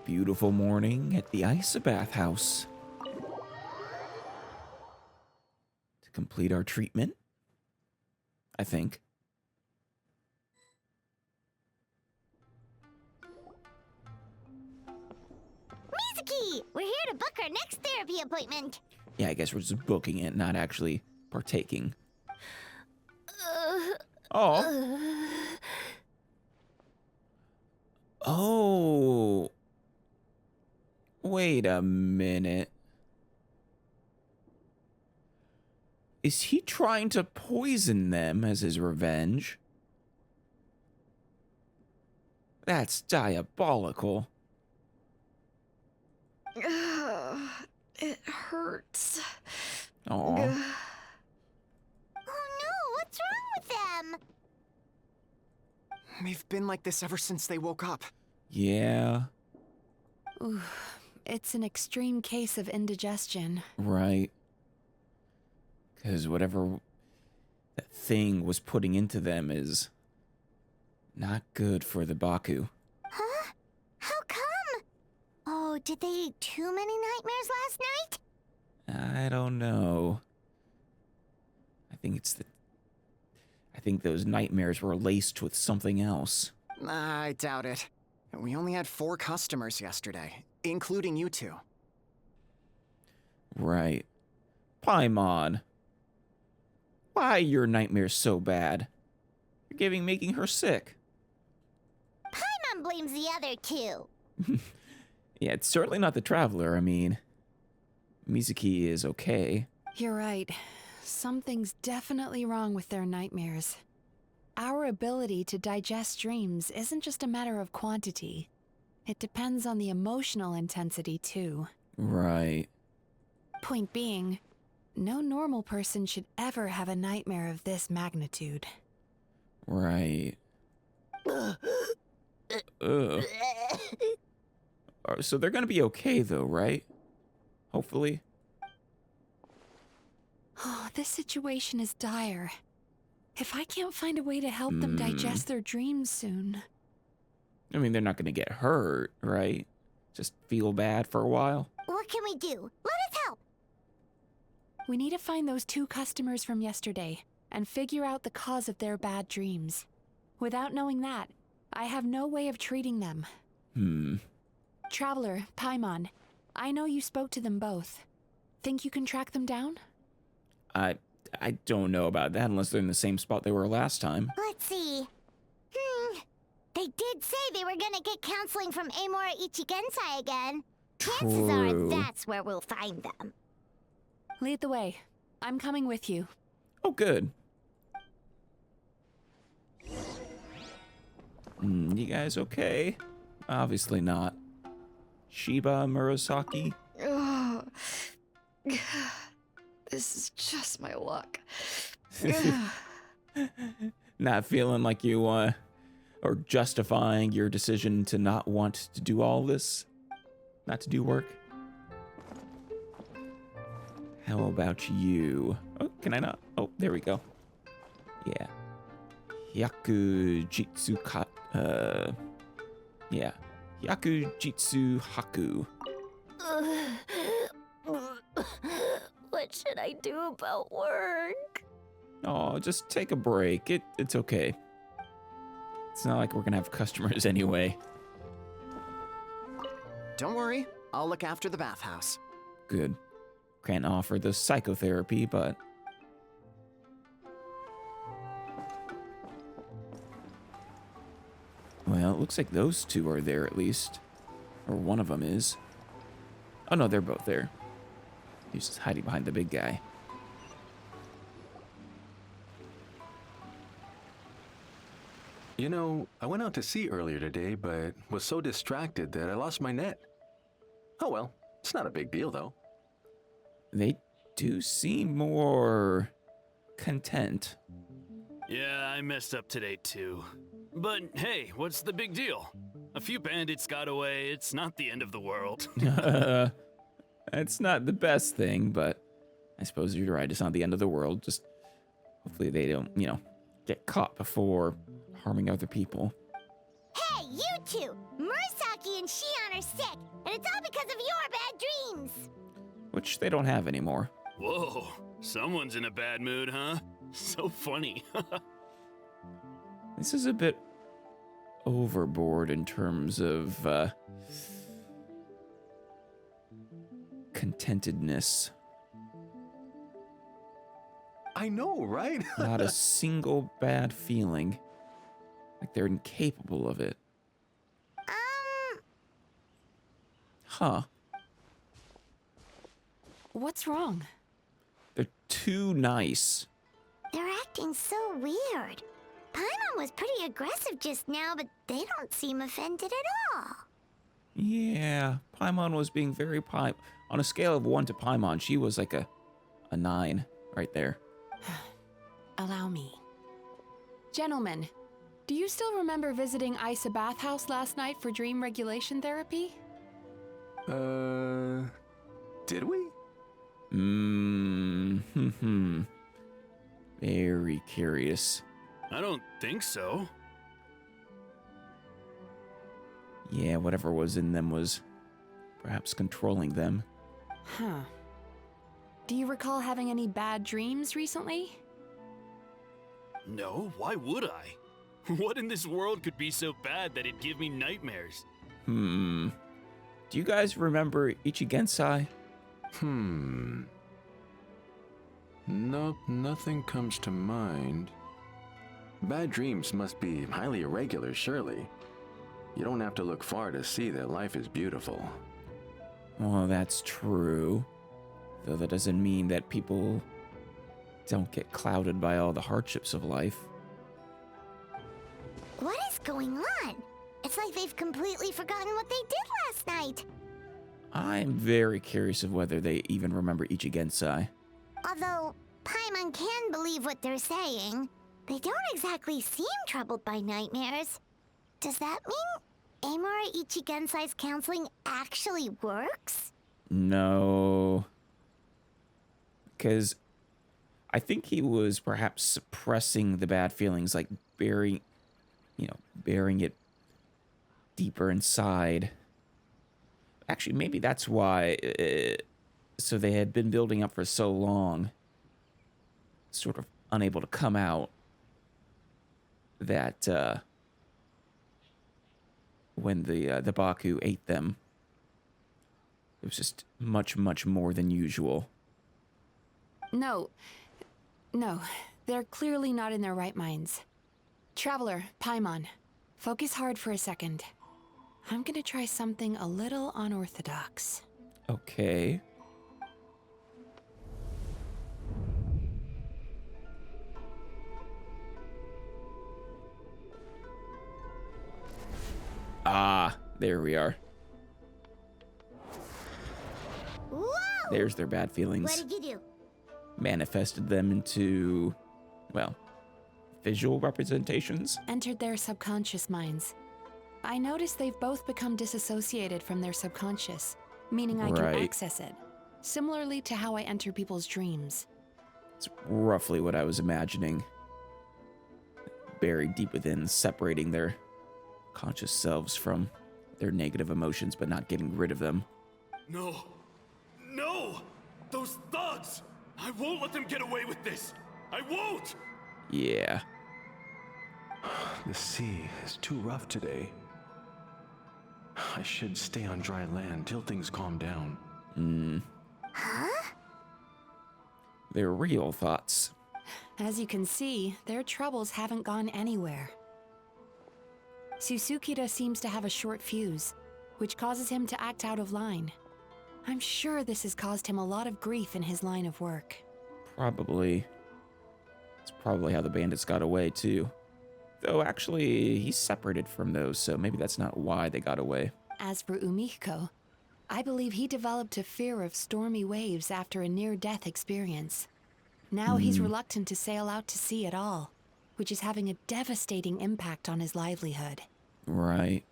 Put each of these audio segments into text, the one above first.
beautiful morning at the ice bathhouse. To complete our treatment, I think. Mizuki, we're here to book our next therapy appointment. Yeah, I guess we're just booking it, not actually partaking. Oh. Oh. Wait a minute. Is he trying to poison them as his revenge? That's diabolical. It hurts. Oh. Oh no, what's wrong with them? They've been like this ever since they woke up. Yeah. Ooh, it's an extreme case of indigestion. Right. Because whatever that thing was putting into them is not good for the Baku. Huh? How come? Oh, did they eat too many nightmares last night? I don't know. I think those nightmares were laced with something else. I doubt it. We only had 4 customers yesterday, including you two. Right. Paimon. Why are your nightmares so bad? You're making her sick. Paimon blames the other two. Yeah, it's certainly not the traveler. I mean, Mizuki is okay. You're right. Something's definitely wrong with their nightmares. Our ability to digest dreams isn't just a matter of quantity. It depends on the emotional intensity, too. Right. Point being, no normal person should ever have a nightmare of this magnitude. Right. Ugh. So they're gonna be okay, though, right? Hopefully. Oh, this situation is dire. If I can't find a way to help them digest their dreams soon... I mean, they're not gonna get hurt, right? Just feel bad for a while. What can we do? Let us help. We need to find those 2 customers from yesterday and figure out the cause of their bad dreams. Without knowing that, I have no way of treating them. Traveler, Paimon, I know you spoke to them both. Think you can track them down? I don't know about that unless they're in the same spot they were last time. Let's see. They did say they were gonna get counseling from Emura Ichigensai again. Chances are that's where we'll find them. Lead the way. I'm coming with you. Oh, good. You guys okay? Obviously not. Shiba Murasaki? Ugh. This is just my luck. Not feeling like you, or justifying your decision to not want to do all this? Not to do work? How about you? Oh, can I not? Oh, there we go. Yeah. Hyaku Jitsu yeah. Hyaku Jitsu Haku. What should I do about work? Oh, just take a break. It's okay. It's not like we're gonna have customers anyway. Don't worry, I'll look after the bathhouse. Good. Can't offer the psychotherapy, but... Well, it looks like those 2 are there at least. Or one of them is. Oh no, they're both there. He's just hiding behind the big guy. You know, I went out to sea earlier today, but was so distracted that I lost my net. Oh well, it's not a big deal though. They do seem more content. Yeah, I messed up today too. But hey, what's the big deal? A few bandits got away, it's not the end of the world. It's not the best thing, but I suppose you're right, it's not the end of the world. Just hopefully they don't, get caught before harming other people. Hey, you two! Murasaki and Shion are sick, and it's all because of your bad dreams. Which they don't have anymore. Whoa, someone's in a bad mood, huh? So funny. This is a bit overboard in terms of contentedness. I know, right? Not a single bad feeling. Like they're incapable of it. Huh. What's wrong? They're too nice. They're acting so weird. Paimon was pretty aggressive just now, but they don't seem offended at all. Yeah, Paimon was being very on a scale of 1 to Paimon, she was like a 9 right there. Allow me. Gentlemen, do you still remember visiting Isa Bathhouse last night for dream regulation therapy? Did we? Very curious. I don't think so. Yeah, whatever was in them was perhaps controlling them. Huh. Do you recall having any bad dreams recently? No, why would I? What in this world could be so bad that it'd give me nightmares? Do you guys remember Ichigensai? Nope, nothing comes to mind. Bad dreams must be highly irregular, surely. You don't have to look far to see that life is beautiful. Oh, that's true. Though that doesn't mean that people don't get clouded by all the hardships of life. What is going on? It's like they've completely forgotten what they did last night. I'm very curious of whether they even remember Ichigensai. Although Paimon can believe what they're saying, they don't exactly seem troubled by nightmares. Does that mean Emura Ichigensai's counseling actually works? No. Because I think he was perhaps suppressing the bad feelings, like burying it deeper inside. Actually, maybe that's why. So they had been building up for so long, sort of unable to come out, that when the Baku ate them, it was just much, much more than usual. No, they're clearly not in their right minds. Traveler, Paimon, focus hard for a second. I'm gonna try something a little unorthodox. Okay. Ah, there we are. Whoa! There's their bad feelings. What did you do? Manifested them into, well, visual representations? Entered their subconscious minds. I noticed they've both become disassociated from their subconscious, meaning I can Right. access it, similarly to how I enter people's dreams. It's roughly what I was imagining. Buried deep within, separating their conscious selves from their negative emotions, but not getting rid of them. No! No! Those thugs! I won't let them get away with this! I won't! Yeah. The sea is too rough today. I should stay on dry land till things calm down. Huh? They're real thoughts. As you can see, their troubles haven't gone anywhere. Susukira seems to have a short fuse, which causes him to act out of line. I'm sure this has caused him a lot of grief in his line of work. Probably. It's probably how the bandits got away, too. Though, actually, he's separated from those, so maybe that's not why they got away. As for Umiko, I believe he developed a fear of stormy waves after a near-death experience. Now he's reluctant to sail out to sea at all, which is having a devastating impact on his livelihood. Right.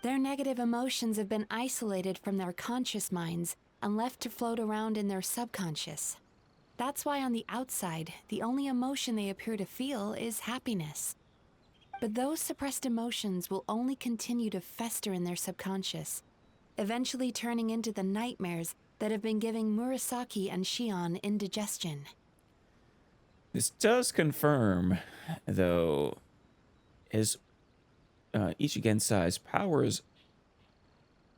Their negative emotions have been isolated from their conscious minds and left to float around in their subconscious. That's why on the outside, the only emotion they appear to feel is happiness. But those suppressed emotions will only continue to fester in their subconscious, eventually turning into the nightmares that have been giving Murasaki and Shion indigestion. This does confirm, though, his Ichigensai's powers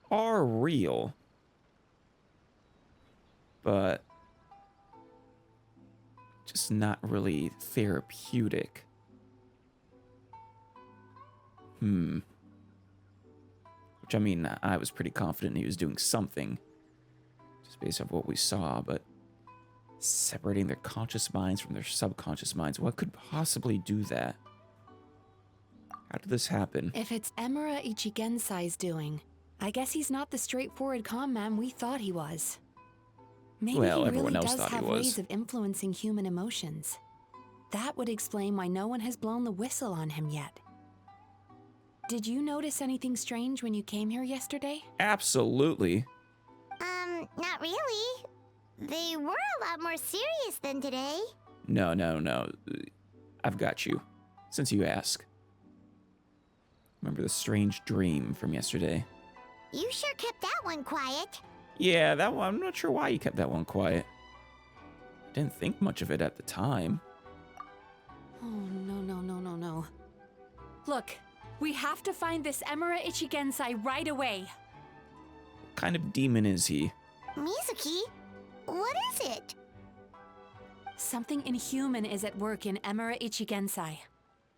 are real, but just not really therapeutic. Which, I mean, I was pretty confident he was doing something, just based off what we saw, but separating their conscious minds from their subconscious minds, what could possibly do that? How did this happen? If it's Emura Ichigensai's doing, I guess he's not the straightforward con man we thought he was. Maybe Well, he everyone really else does thought he have was. ways of influencing human emotions. That would explain why no one has blown the whistle on him yet. Did you notice anything strange when you came here yesterday? Absolutely. Not really. They were a lot more serious than today. No. I've got you, since you ask. Remember the strange dream from yesterday? You sure kept that one quiet. Yeah, that one, I'm not sure why you kept that one quiet. Didn't think much of it at the time. Oh, no. Look, we have to find this Emura Ichigensai right away. What kind of demon is he? Mizuki, what is it? Something inhuman is at work in Emura Ichigensai.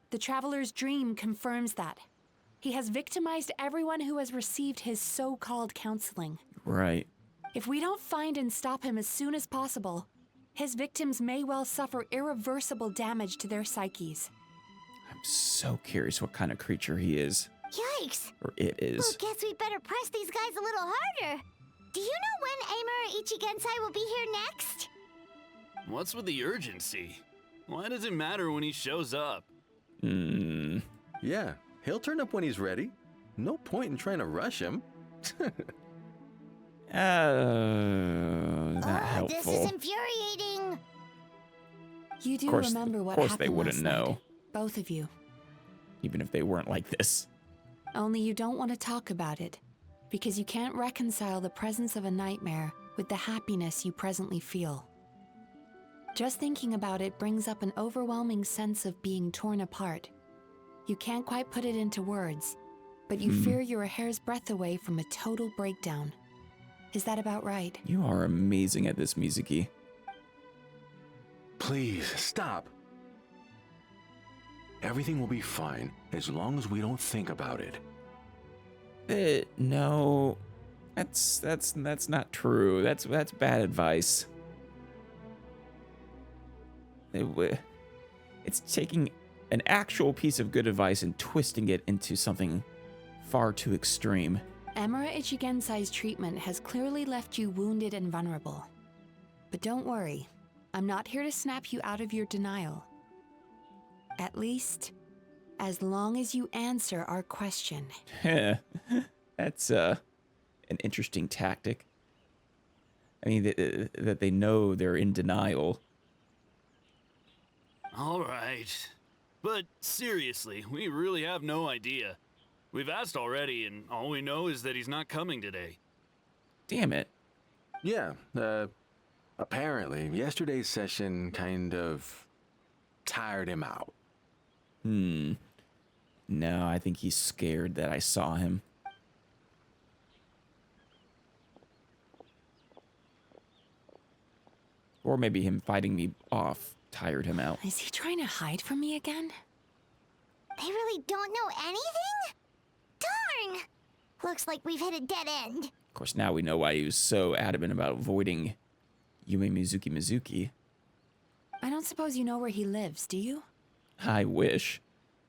The Traveler's dream confirms that. He has victimized everyone who has received his so-called counseling. Right. If we don't find and stop him as soon as possible, his victims may well suffer irreversible damage to their psyches. I'm so curious what kind of creature he is. Yikes. Or it Well, is. guess we better press these guys a little harder. Do you know when Emura Ichigensai will be here next? What's with the urgency? Why does it matter when he shows up? Yeah, he'll turn up when he's ready. No point in trying to rush him. Not helpful. This is infuriating. You do course- remember what of course happened they wouldn't last know. night, both of you. Even if they weren't like this. Only you don't want to talk about it, because you can't reconcile the presence of a nightmare with the happiness you presently feel. Just thinking about it brings up an overwhelming sense of being torn apart. You can't quite put it into words, but you fear you're a hair's breadth away from a total breakdown. Is that about right? You are amazing at this, Mizuki. Please, stop. Everything will be fine as long as we don't think about it. No. That's not true. That's bad advice. It's taking an actual piece of good advice and twisting it into something far too extreme. Emura Ichigensai's treatment has clearly left you wounded and vulnerable. But don't worry, I'm not here to snap you out of your denial. At least, as long as you answer our question. That's an interesting tactic. I mean, that they know they're in denial. All right. But seriously, we really have no idea. We've asked already, and all we know is that he's not coming today. Damn it. Yeah, apparently, yesterday's session kind of tired him out. No, I think he's scared that I saw him. Or maybe him fighting me off tired him out. Is he trying to hide from me again? They really don't know anything? Darn! Looks like we've hit a dead end. Of course, now we know why he was so adamant about avoiding Yume Mizuki. I don't suppose you know where he lives, do you? I wish.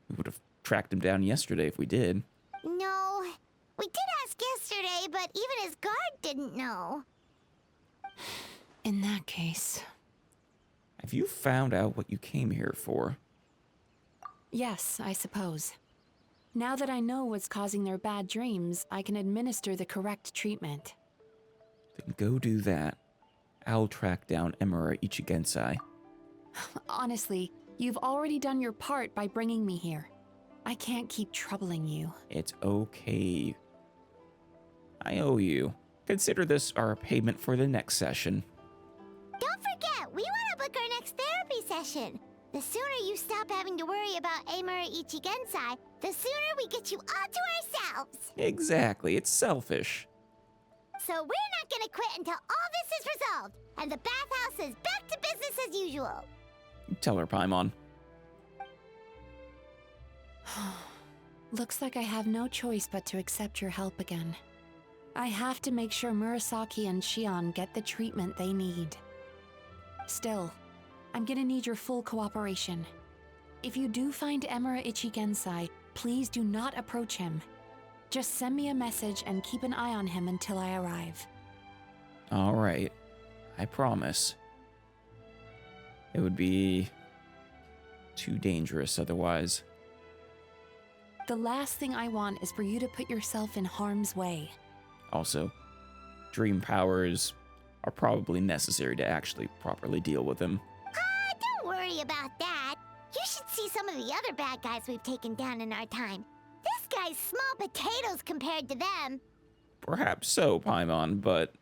We would have tracked him down yesterday if we did. No. We did ask yesterday, but even his guard didn't know. In that case... Have you found out what you came here for? Yes, I suppose. Now that I know what's causing their bad dreams, I can administer the correct treatment. Then go do that. I'll track down Emura Ichigensai. Honestly, you've already done your part by bringing me here. I can't keep troubling you. It's okay. I owe you. Consider this our payment for the next session. Don't forget, we want to book our next therapy session. The sooner you stop having to worry about Emura Ichigensai, the sooner we get you all to ourselves. Exactly, it's selfish. So we're not gonna quit until all this is resolved, and the bathhouse is back to business as usual. Tell her, Paimon. Looks like I have no choice but to accept your help again. I have to make sure Murasaki and Shion get the treatment they need. Still, I'm gonna need your full cooperation. If you do find Emura Ichigensai, please do not approach him. Just send me a message and keep an eye on him until I arrive. All right, I promise. It would be too dangerous otherwise. The last thing I want is for you to put yourself in harm's way. Also, dream powers are probably necessary to actually properly deal with him. Don't worry about that. You should see some of the other bad guys we've taken down in our time. This guy's small potatoes compared to them. Perhaps so, Paimon, but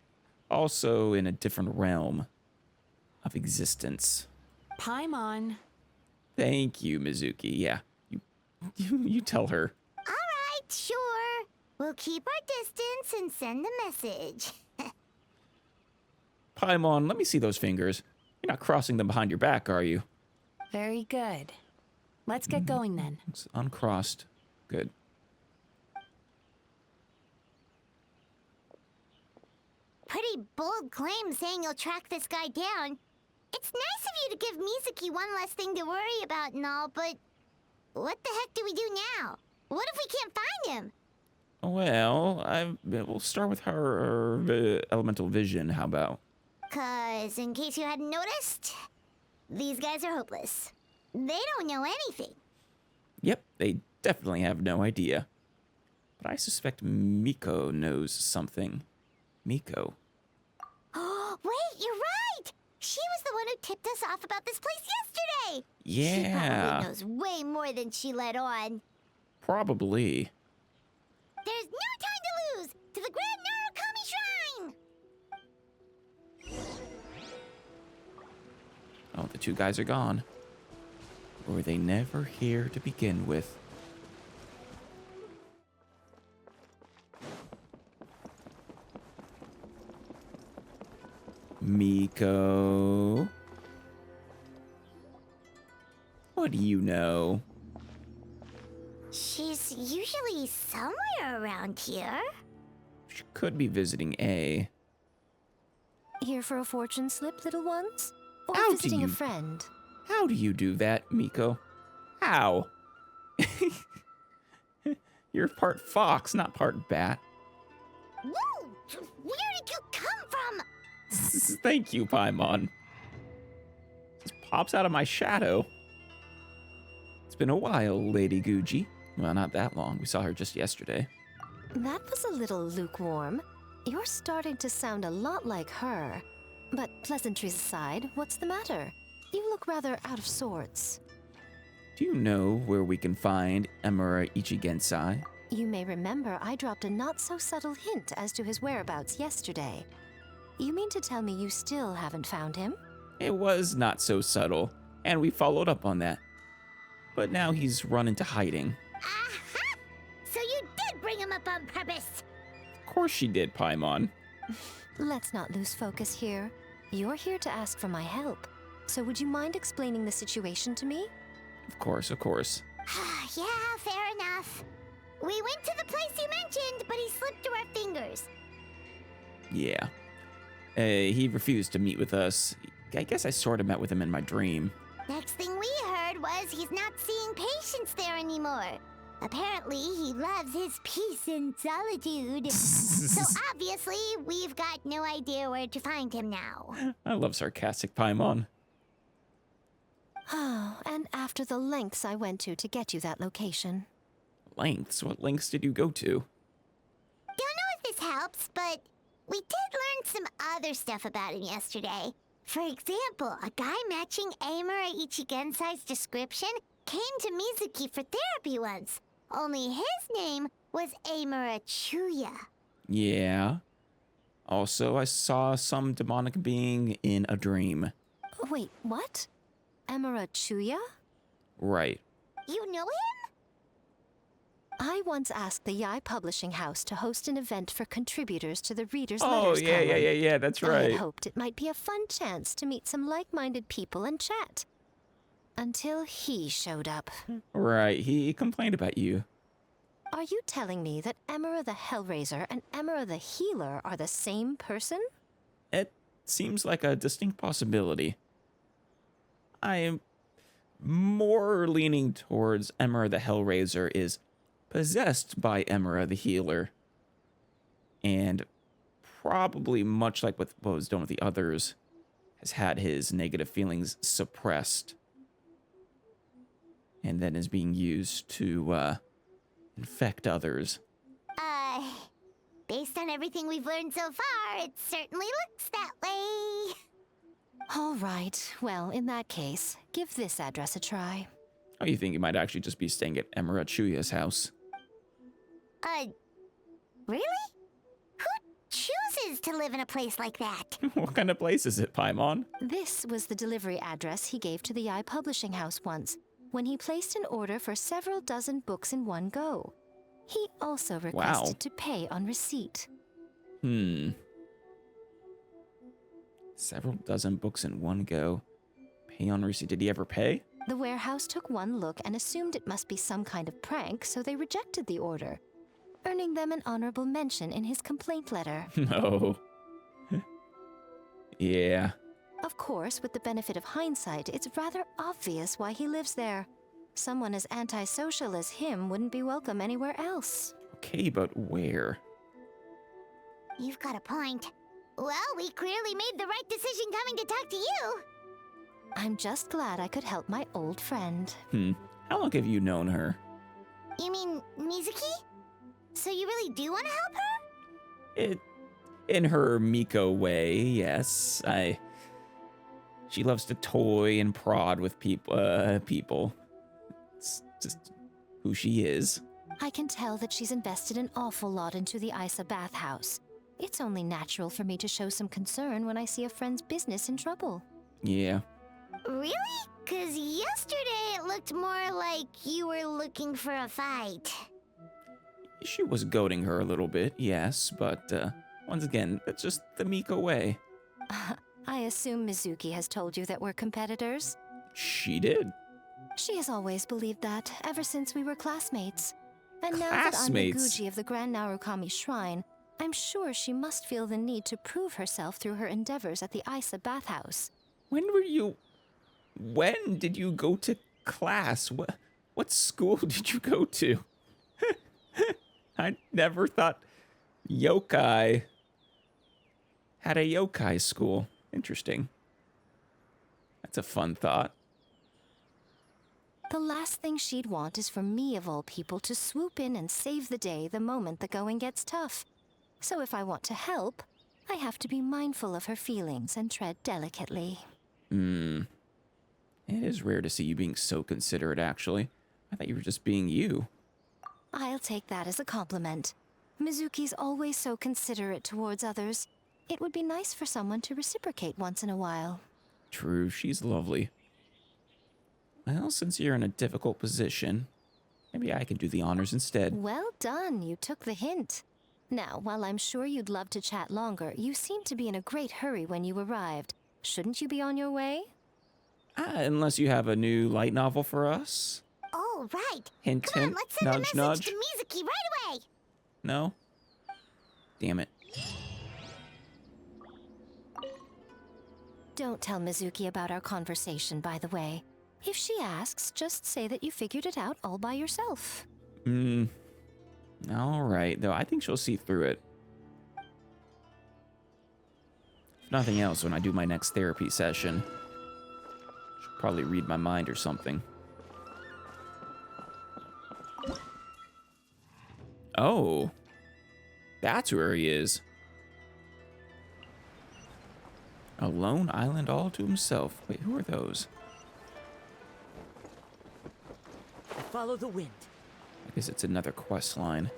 also in a different realm of existence. Paimon. Thank you, Mizuki. Yeah, you tell her. All right, sure. We'll keep our distance and send a message. Paimon, let me see those fingers. You're not crossing them behind your back, are you? Very good. Let's get going then. It's uncrossed. Good. Pretty bold claim saying you'll track this guy down. It's nice of you to give Mizuki one less thing to worry about and all, but what the heck do we do now? What if we can't find him? Well, we'll start with her elemental vision. How about? 'Cause in case you hadn't noticed, these guys are hopeless. They don't know anything. Yep, they definitely have no idea. But I suspect Miko knows something. Miko. Oh, wait, you're right! She was the one who tipped us off about this place yesterday! She Yeah, probably knows way more than she let on. probably. There's no time to lose! To the Grand Narukami Shrine! Oh, the two guys are gone. Or were they never here to begin with? Miko? What do you know? She's usually somewhere around here. She could be visiting A. Here for a fortune slip, little ones? Or How do visiting you- a friend? How do you do that, Miko? How? You're part fox, not part bat. Whoa! Where did you come from? Thank you, Paimon. Just pops out of my shadow. It's been a while, Lady Guji. Well, not that long. We saw her just yesterday. That was a little lukewarm. You're starting to sound a lot like her. But pleasantries aside, what's the matter? You look rather out of sorts. Do you know where we can find Emura Ichigensai? You may remember I dropped a not-so-subtle hint as to his whereabouts yesterday. You mean to tell me you still haven't found him? It was not so subtle, and we followed up on that. But now he's run into hiding. Aha! So you did bring him up on purpose! Of course she did, Paimon. Let's not lose focus here. You're here to ask for my help. So would you mind explaining the situation to me? Of course, of course. Yeah, fair enough. We went to the place you mentioned, but he slipped through our fingers. Yeah. He refused to meet with us. I guess I sort of met with him in my dream. Next thing we heard was he's not seeing patients there anymore. Apparently, he loves his peace and solitude. So obviously, we've got no idea where to find him now. I love sarcastic Paimon. Oh, and after the lengths I went to get you that location. Lengths? What lengths did you go to? Don't know if this helps, but we did learn some other stuff about him yesterday. For example, a guy matching Emura Ichigensai's description came to Mizuki for therapy once. Only his name was Emura Chuuya. Yeah. Also, I saw some demonic being in a dream. Wait, what? Emura Chuuya? Right. You know him? I once asked the Yae Publishing House to host an event for contributors to the Reader's Oh, Letters yeah, column. yeah, that's I had right. hoped it might be a fun chance to meet some like-minded people and chat. Until he showed up. Right, he complained about you. Are you telling me that Emura the Hellraiser and Emura the Healer are the same person? It seems like a distinct possibility. I am more leaning towards Emura the Hellraiser is possessed by Emura the Healer. And probably much like what was done with the others, has had his negative feelings suppressed. And then is being used to infect others. Based on everything we've learned so far, it certainly looks that way. All right, well, in that case, give this address a try. Oh, you think you might actually just be staying at Emura Chuuya's house? Really? Who chooses to live in a place like that? What kind of place is it, Paimon? This was the delivery address he gave to the Yae Publishing House once, when he placed an order for several dozen books in one go. He also requested to pay on receipt. Several dozen books in one go. Pay on receipt. Did he ever pay? The warehouse took one look and assumed it must be some kind of prank, so they rejected the order, earning them an honorable mention in his complaint letter. No. Yeah. Of course, with the benefit of hindsight, it's rather obvious why he lives there. Someone as antisocial as him wouldn't be welcome anywhere else. Okay, but where? You've got a point. Well, we clearly made the right decision coming to talk to you. I'm just glad I could help my old friend. How long have you known her? You mean Mizuki? So you really do want to help her? In her Miko way, yes. She loves to toy and prod with people. It's just who she is. I can tell that she's invested an awful lot into the Isa bathhouse. It's only natural for me to show some concern when I see a friend's business in trouble. Yeah. Really? 'Cause yesterday it looked more like you were looking for a fight. She was goading her a little bit, yes, but once again, that's just the Miko way. I assume Mizuki has told you that we're competitors? She did. She has always believed that, ever since we were classmates. And now that I'm the Classmates? Guji of the Grand Narukami Shrine, I'm sure she must feel the need to prove herself through her endeavors at the Isa bathhouse. When did you go to class? What school did you go to? I never thought yokai had a yokai school. Interesting. That's a fun thought. The last thing she'd want is for me, of all people, to swoop in and save the day the moment the going gets tough. So if I want to help, I have to be mindful of her feelings and tread delicately. It is rare to see you being so considerate, actually. I thought you were just being you. I'll take that as a compliment. Mizuki's always so considerate towards others. It would be nice for someone to reciprocate once in a while. True, she's lovely. Well, since you're in a difficult position, maybe I can do the honors instead. Well done, you took the hint. Now, while I'm sure you'd love to chat longer, you seemed to be in a great hurry when you arrived. Shouldn't you be on your way? Unless you have a new light novel for us? Oh, right. Hint, Come on, hint, let's send a nudge, message nudge. to Mizuki right away. No? Damn it. Don't tell Mizuki about our conversation, by the way. If she asks, just say that you figured it out all by yourself. All right, though I think she'll see through it. If nothing else, when I do my next therapy session, she'll probably read my mind or something. Oh, that's where he is. A lone island all to himself. Wait, who are those? follow the wind. I guess it's another quest line.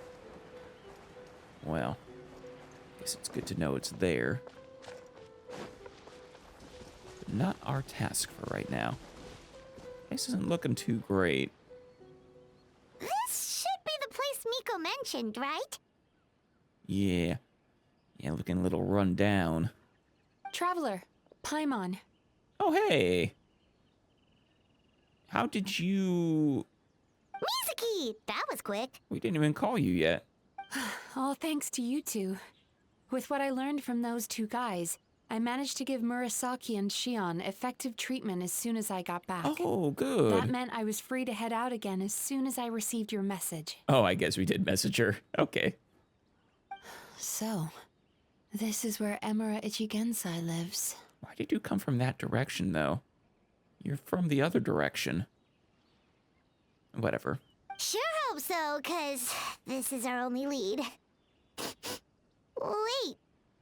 Well, I guess it's good to know it's there. But not our task for right now. This isn't looking too great. This should be the place Miko mentioned, right? Yeah. Yeah, looking a little run down. Traveler, Paimon. Oh, hey! How did you... Mizuki! That was quick. We didn't even call you yet. All thanks to you two. With what I learned from those two guys, I managed to give Murasaki and Shion effective treatment as soon as I got back. Oh, good. That meant I was free to head out again as soon as I received your message. Oh, I guess we did message her. Okay. So, this is where Emura Ichigensai lives. Why did you come from that direction, though? You're from the other direction. Whatever. Sure hope so, 'cause this is our only lead. Wait,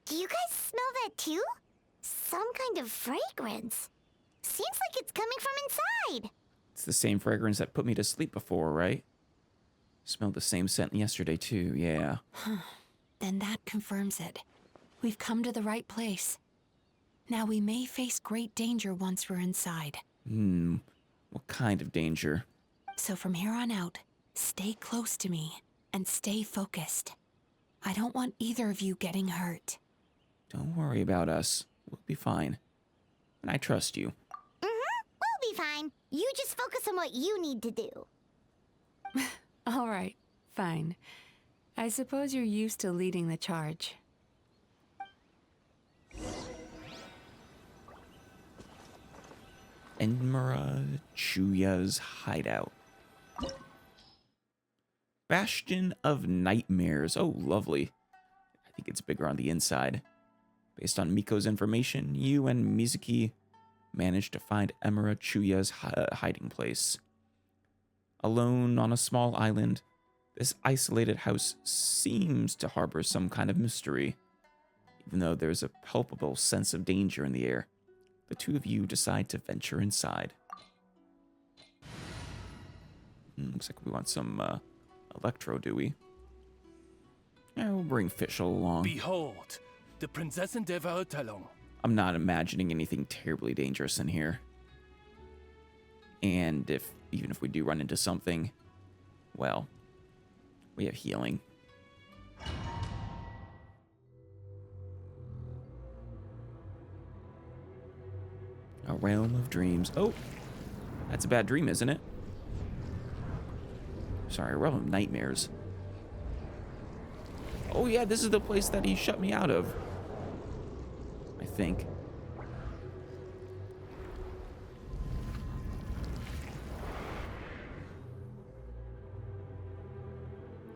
do you guys smell that too? Some kind of fragrance. Seems like it's coming from inside. It's the same fragrance that put me to sleep before, right? Smelled the same scent yesterday, too, yeah. Then that confirms it. We've come to the right place. Now we may face great danger once we're inside. What kind of danger? So from here on out, stay close to me and stay focused. I don't want either of you getting hurt. Don't worry about us. We'll be fine. And I trust you. We'll be fine. You just focus on what you need to do. All right, fine. I suppose you're used to leading the charge. Emura Chuuya's hideout. Bastion of Nightmares. Oh, lovely. I think it's bigger on the inside. Based on Miko's information, you and Mizuki managed to find Emura Chuuya's hiding place. Alone on a small island, this isolated house seems to harbor some kind of mystery. Even though there's a palpable sense of danger in the air, the two of you decide to venture inside. Looks like we want some electro, do we? Yeah, we'll bring Fischl along. Behold, the Prinzessin der Verurteilung. I'm not imagining anything terribly dangerous in here. And even if we do run into something, well, we have healing. A realm of dreams. Oh, that's a bad dream, isn't it? Sorry, a realm of nightmares. Oh yeah, this is the place that he shut me out of. I think.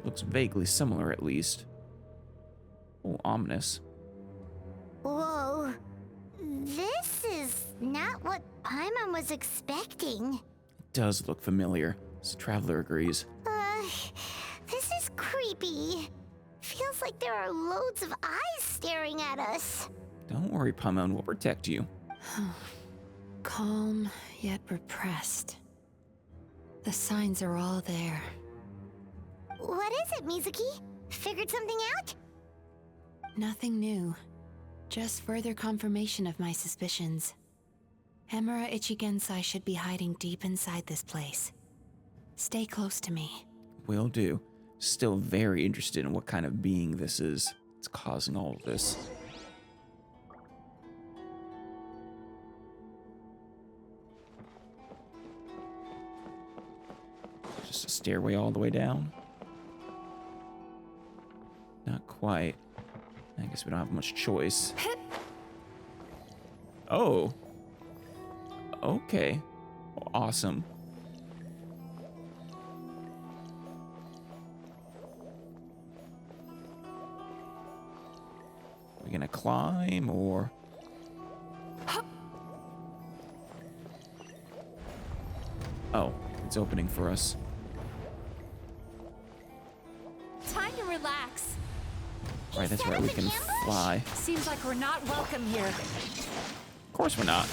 Looks vaguely similar, at least. Oh, ominous. Whoa. This is not what Paimon was expecting. It does look familiar, as the traveler agrees. This is creepy. Feels like there are loads of eyes staring at us. Don't worry, Paimon, we'll protect you. Calm, yet repressed. The signs are all there. What is it, Mizuki? Figured something out? Nothing new. Just further confirmation of my suspicions. Emura Ichigensai should be hiding deep inside this place. Stay close to me. Will do. Still very interested in what kind of being this is. It's causing all of this. Just a stairway all the way down? Not quite. I guess we don't have much choice. Oh. Okay. Awesome. We gonna climb or? Oh, it's opening for us. Time to relax. Right, that's right, we can fly. Seems like we're not welcome here. Of course we're not.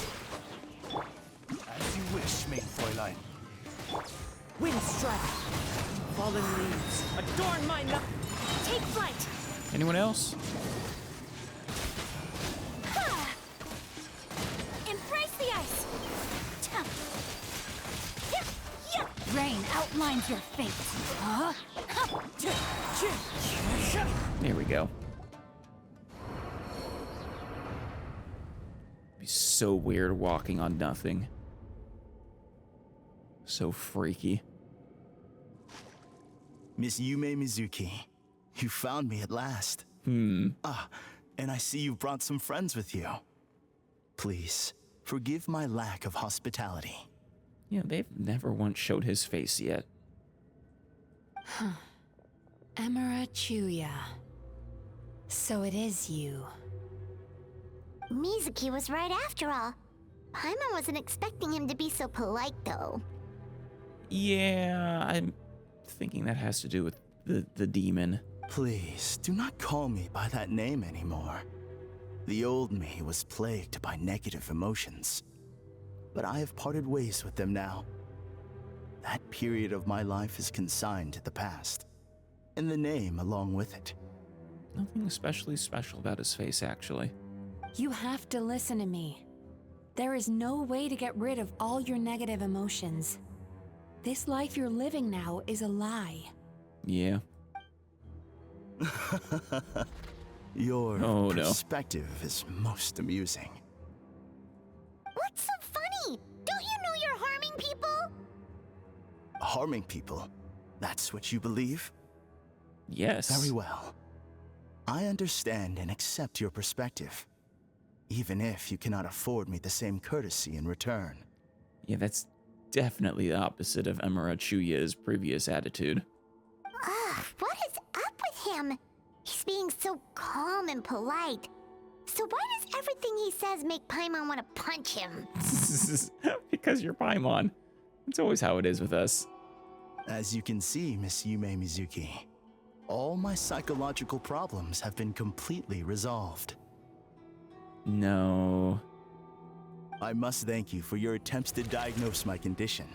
As you wish, main Fräulein. Wind strike. Fallen leaves. Adorn my night. Take flight. Anyone else? Embrace the ice. Rain outlines your fate. Huh? There we go. Be so weird walking on nothing. So freaky. Miss Yume Mizuki, you found me at last. Ah, and I see you've brought some friends with you. Please, forgive my lack of hospitality. Yeah, they've never once showed his face yet. Emura Chuuya. So it is you. Mizuki was right after all. Paimon wasn't expecting him to be so polite, though. Yeah, I'm thinking that has to do with the demon. Please, do not call me by that name anymore. The old me was plagued by negative emotions, but I have parted ways with them now. That period of my life is consigned to the past, and the name along with it. Nothing especially special about his face, actually. You have to listen to me. There is no way to get rid of all your negative emotions. This life you're living now is a lie. Yeah. Your Oh, no. perspective is most amusing. What's so funny? Don't you know you're harming people? Harming people? That's what you believe? Yes. Very well. I understand and accept your perspective, even if you cannot afford me the same courtesy in return. Yeah, that's definitely the opposite of Emura Chuuya's previous attitude. Ugh, what is up with him? He's being so calm and polite. So why does everything he says make Paimon want to punch him? Because you're Paimon. It's always how it is with us. As you can see, Miss Yume Mizuki, all my psychological problems have been completely resolved. No. I must thank you for your attempts to diagnose my condition,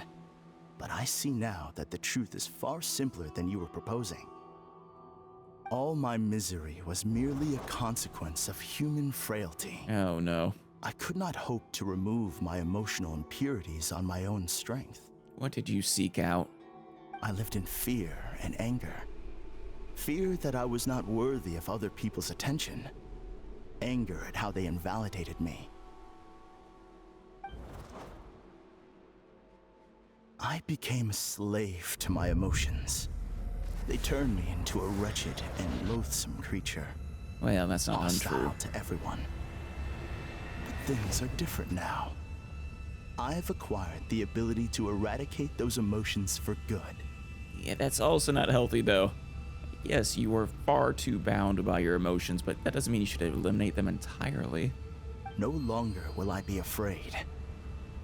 but I see now that the truth is far simpler than you were proposing. All my misery was merely a consequence of human frailty. Oh, no. I could not hope to remove my emotional impurities on my own strength. What did you seek out? I lived in fear and anger. Fear that I was not worthy of other people's attention. Anger at how they invalidated me. I became a slave to my emotions. They turned me into a wretched and loathsome creature. Well, that's not hostile untrue. to everyone. But things are different now. I've acquired the ability to eradicate those emotions for good. Yeah, that's also not healthy, though. Yes, you are far too bound by your emotions, but that doesn't mean you should eliminate them entirely. No longer will I be afraid.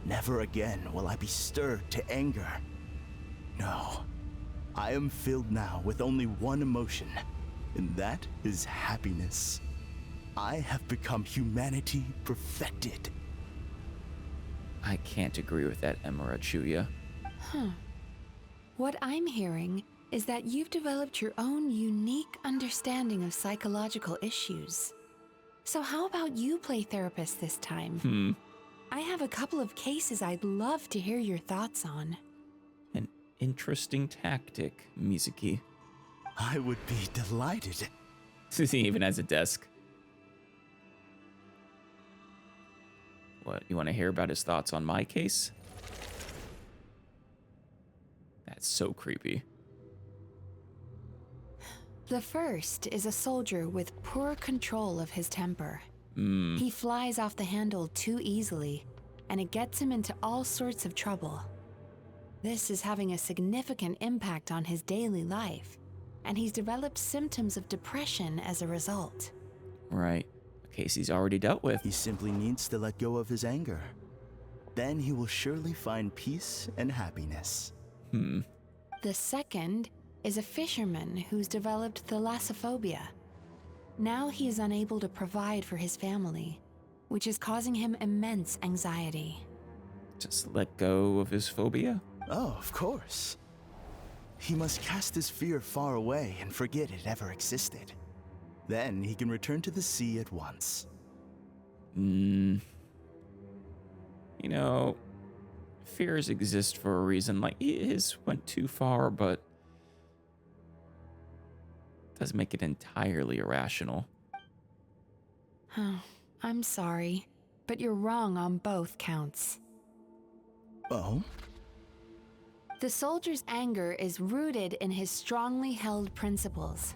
Never again will I be stirred to anger. No, I am filled now with only one emotion, and that is happiness. I have become humanity perfected. I can't agree with that, Emura Chuuya. What I'm hearing is that you've developed your own unique understanding of psychological issues. So how about you play therapist this time? I have a couple of cases I'd love to hear your thoughts on. An interesting tactic, Mizuki. I would be delighted. He even has a desk. What, you want to hear about his thoughts on my case? That's so creepy. The first is a soldier with poor control of his temper. He flies off the handle too easily, and it gets him into all sorts of trouble. This is having a significant impact on his daily life, and he's developed symptoms of depression as a result. Right. A case he's already dealt with. He simply needs to let go of his anger. Then he will surely find peace and happiness. The second is a fisherman who's developed thalassophobia. Now he is unable to provide for his family, which is causing him immense anxiety. Just let go of his phobia? Oh, of course. He must cast his fear far away and forget it ever existed. Then he can return to the sea at once. You know, fears exist for a reason. Like, his went too far, but doesn't make it entirely irrational. Oh, I'm sorry, but you're wrong on both counts. Oh? The soldier's anger is rooted in his strongly held principles.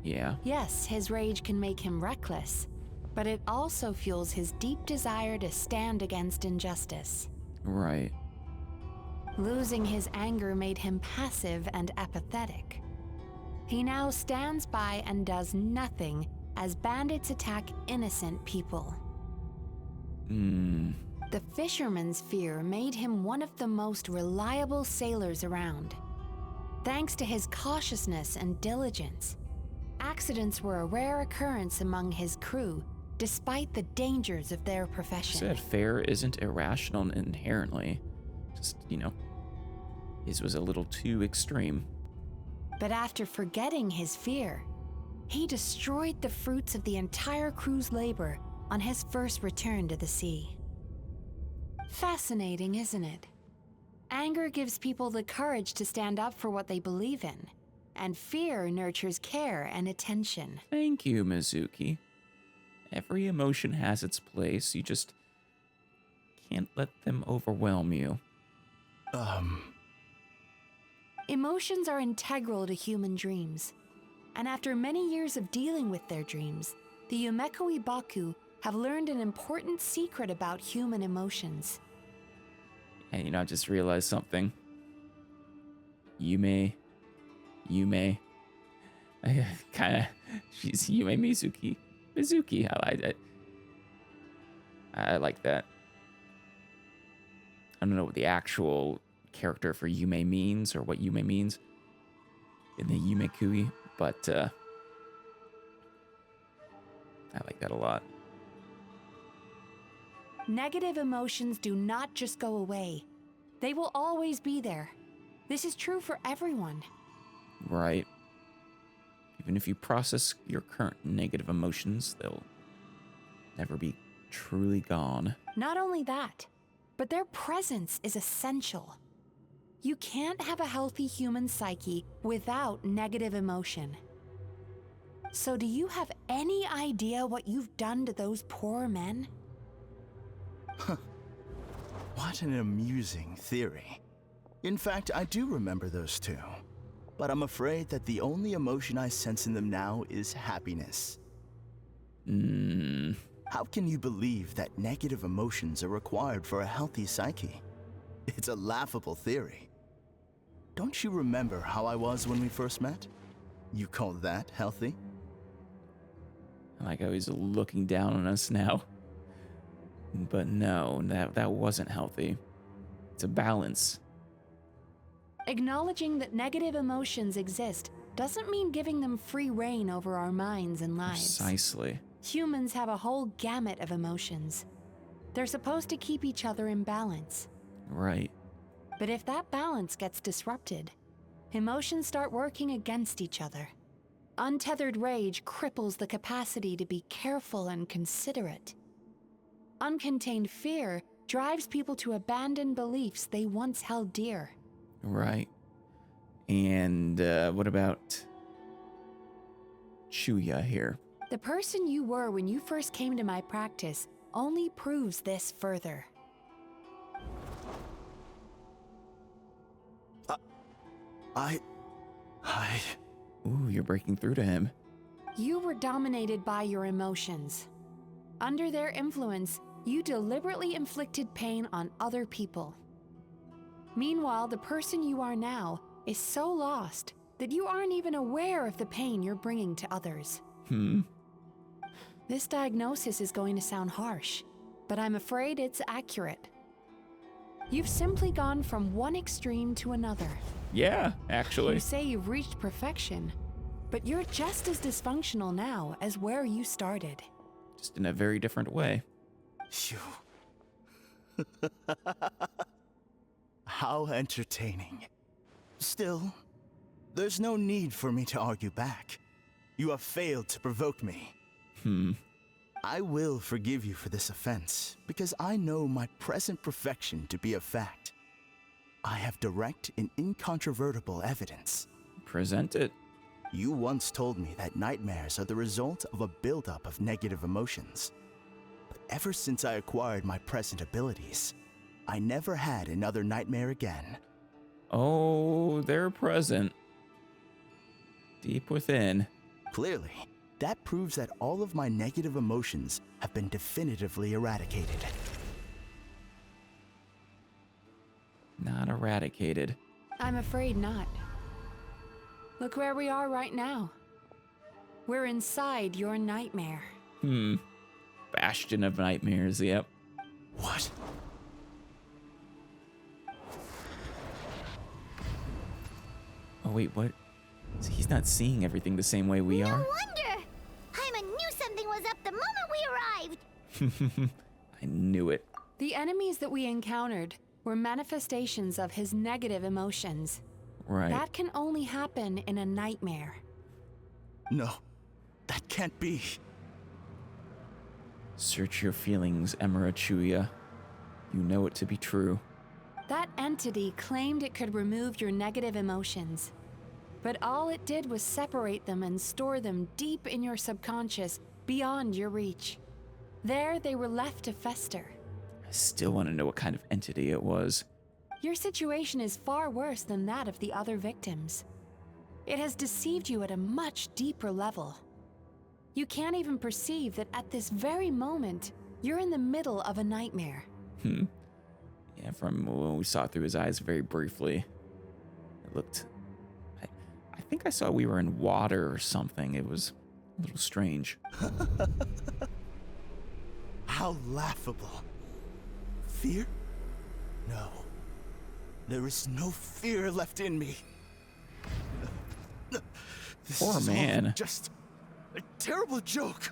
Yeah. Yes, his rage can make him reckless, but it also fuels his deep desire to stand against injustice. Right. Losing his anger made him passive and apathetic. He now stands by and does nothing as bandits attack innocent people. The fisherman's fear made him one of the most reliable sailors around. Thanks to his cautiousness and diligence, accidents were a rare occurrence among his crew, despite the dangers of their profession. Said fear isn't irrational inherently. Just, his was a little too extreme. But after forgetting his fear, he destroyed the fruits of the entire crew's labor on his first return to the sea. Fascinating, isn't it? Anger gives people the courage to stand up for what they believe in, and fear nurtures care and attention. Thank you, Mizuki. Every emotion has its place. You just can't let them overwhelm you. Emotions are integral to human dreams. And after many years of dealing with their dreams, the Yumeko Ibaku have learned an important secret about human emotions. And I just realized something. Yume, she's Yume Mizuki. I like that. I don't know what the actual character for Yume means or what Yume means in the Yume Kui, but I like that a lot. Negative emotions do not just go away. They will always be there. This is true for everyone. Right. Even if you process your current negative emotions, they'll never be truly gone. Not only that, but their presence is essential. You can't have a healthy human psyche without negative emotion. So do you have any idea what you've done to those poor men? What an amusing theory. In fact, I do remember those two. But I'm afraid that the only emotion I sense in them now is happiness. How can you believe that negative emotions are required for a healthy psyche? It's a laughable theory. Don't you remember how I was when we first met? You call that healthy? I like how he's looking down on us now. But no, that wasn't healthy. It's a balance. Acknowledging that negative emotions exist doesn't mean giving them free rein over our minds and lives. Precisely. Humans have a whole gamut of emotions. They're supposed to keep each other in balance. Right. But if that balance gets disrupted, emotions start working against each other. Untethered rage cripples the capacity to be careful and considerate. Uncontained fear drives people to abandon beliefs they once held dear. Right. And what about Chuuya here? The person you were when you first came to my practice only proves this further. Ooh, you're breaking through to him. You were dominated by your emotions. Under their influence, you deliberately inflicted pain on other people. Meanwhile, the person you are now is so lost that you aren't even aware of the pain you're bringing to others. This diagnosis is going to sound harsh, but I'm afraid it's accurate. You've simply gone from one extreme to another. Yeah, actually. You say you've reached perfection, but you're just as dysfunctional now as where you started. Just in a very different way. Phew. How entertaining. Still, There's no need for me to argue back. You have failed to provoke me. I will forgive you for this offense, because I know my present perfection to be a fact. I have direct and incontrovertible evidence. Present it. You once told me that nightmares are the result of a buildup of negative emotions. But ever since I acquired my present abilities, I never had another nightmare again. Oh, they're present. Deep within. Clearly, that proves that all of my negative emotions have been definitively eradicated. Not eradicated. I'm afraid not. Look where we are right now. We're inside your nightmare. Bastion of nightmares, yep. What? Oh wait, what? So he's not seeing everything the same way we No are? wonder! Paimon knew something was up the moment we arrived! I knew it. The enemies that we encountered were manifestations of his negative emotions. Right. That can only happen in a nightmare. No, that can't be. Search your feelings, Emura Chuuya. You know it to be true. That entity claimed it could remove your negative emotions. But all it did was separate them and store them deep in your subconscious, beyond your reach. There, they were left to fester. I still want to know what kind of entity it was. Your situation is far worse than that of the other victims. It has deceived you at a much deeper level. You can't even perceive that at this very moment, you're in the middle of a nightmare. Yeah, from when we saw it through his eyes very briefly, it looked... I think I saw we were in water or something. It was a little strange. How laughable. Fear? No. There is no fear left in me. This Poor is all man. just a terrible joke.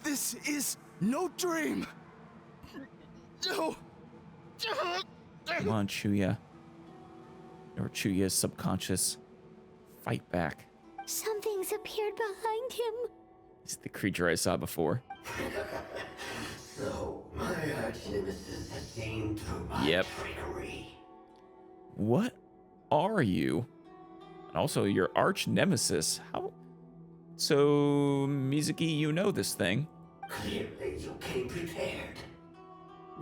This is no dream. No. Come on, Chuuya. Or Chuuya's subconscious. Fight back. Something's appeared behind him. It's the creature I saw before. So, my arch-nemesis has seen through my trickery. What are you? And also, your arch-nemesis. How? So, Mizuki, you know this thing. Clearly, you came prepared.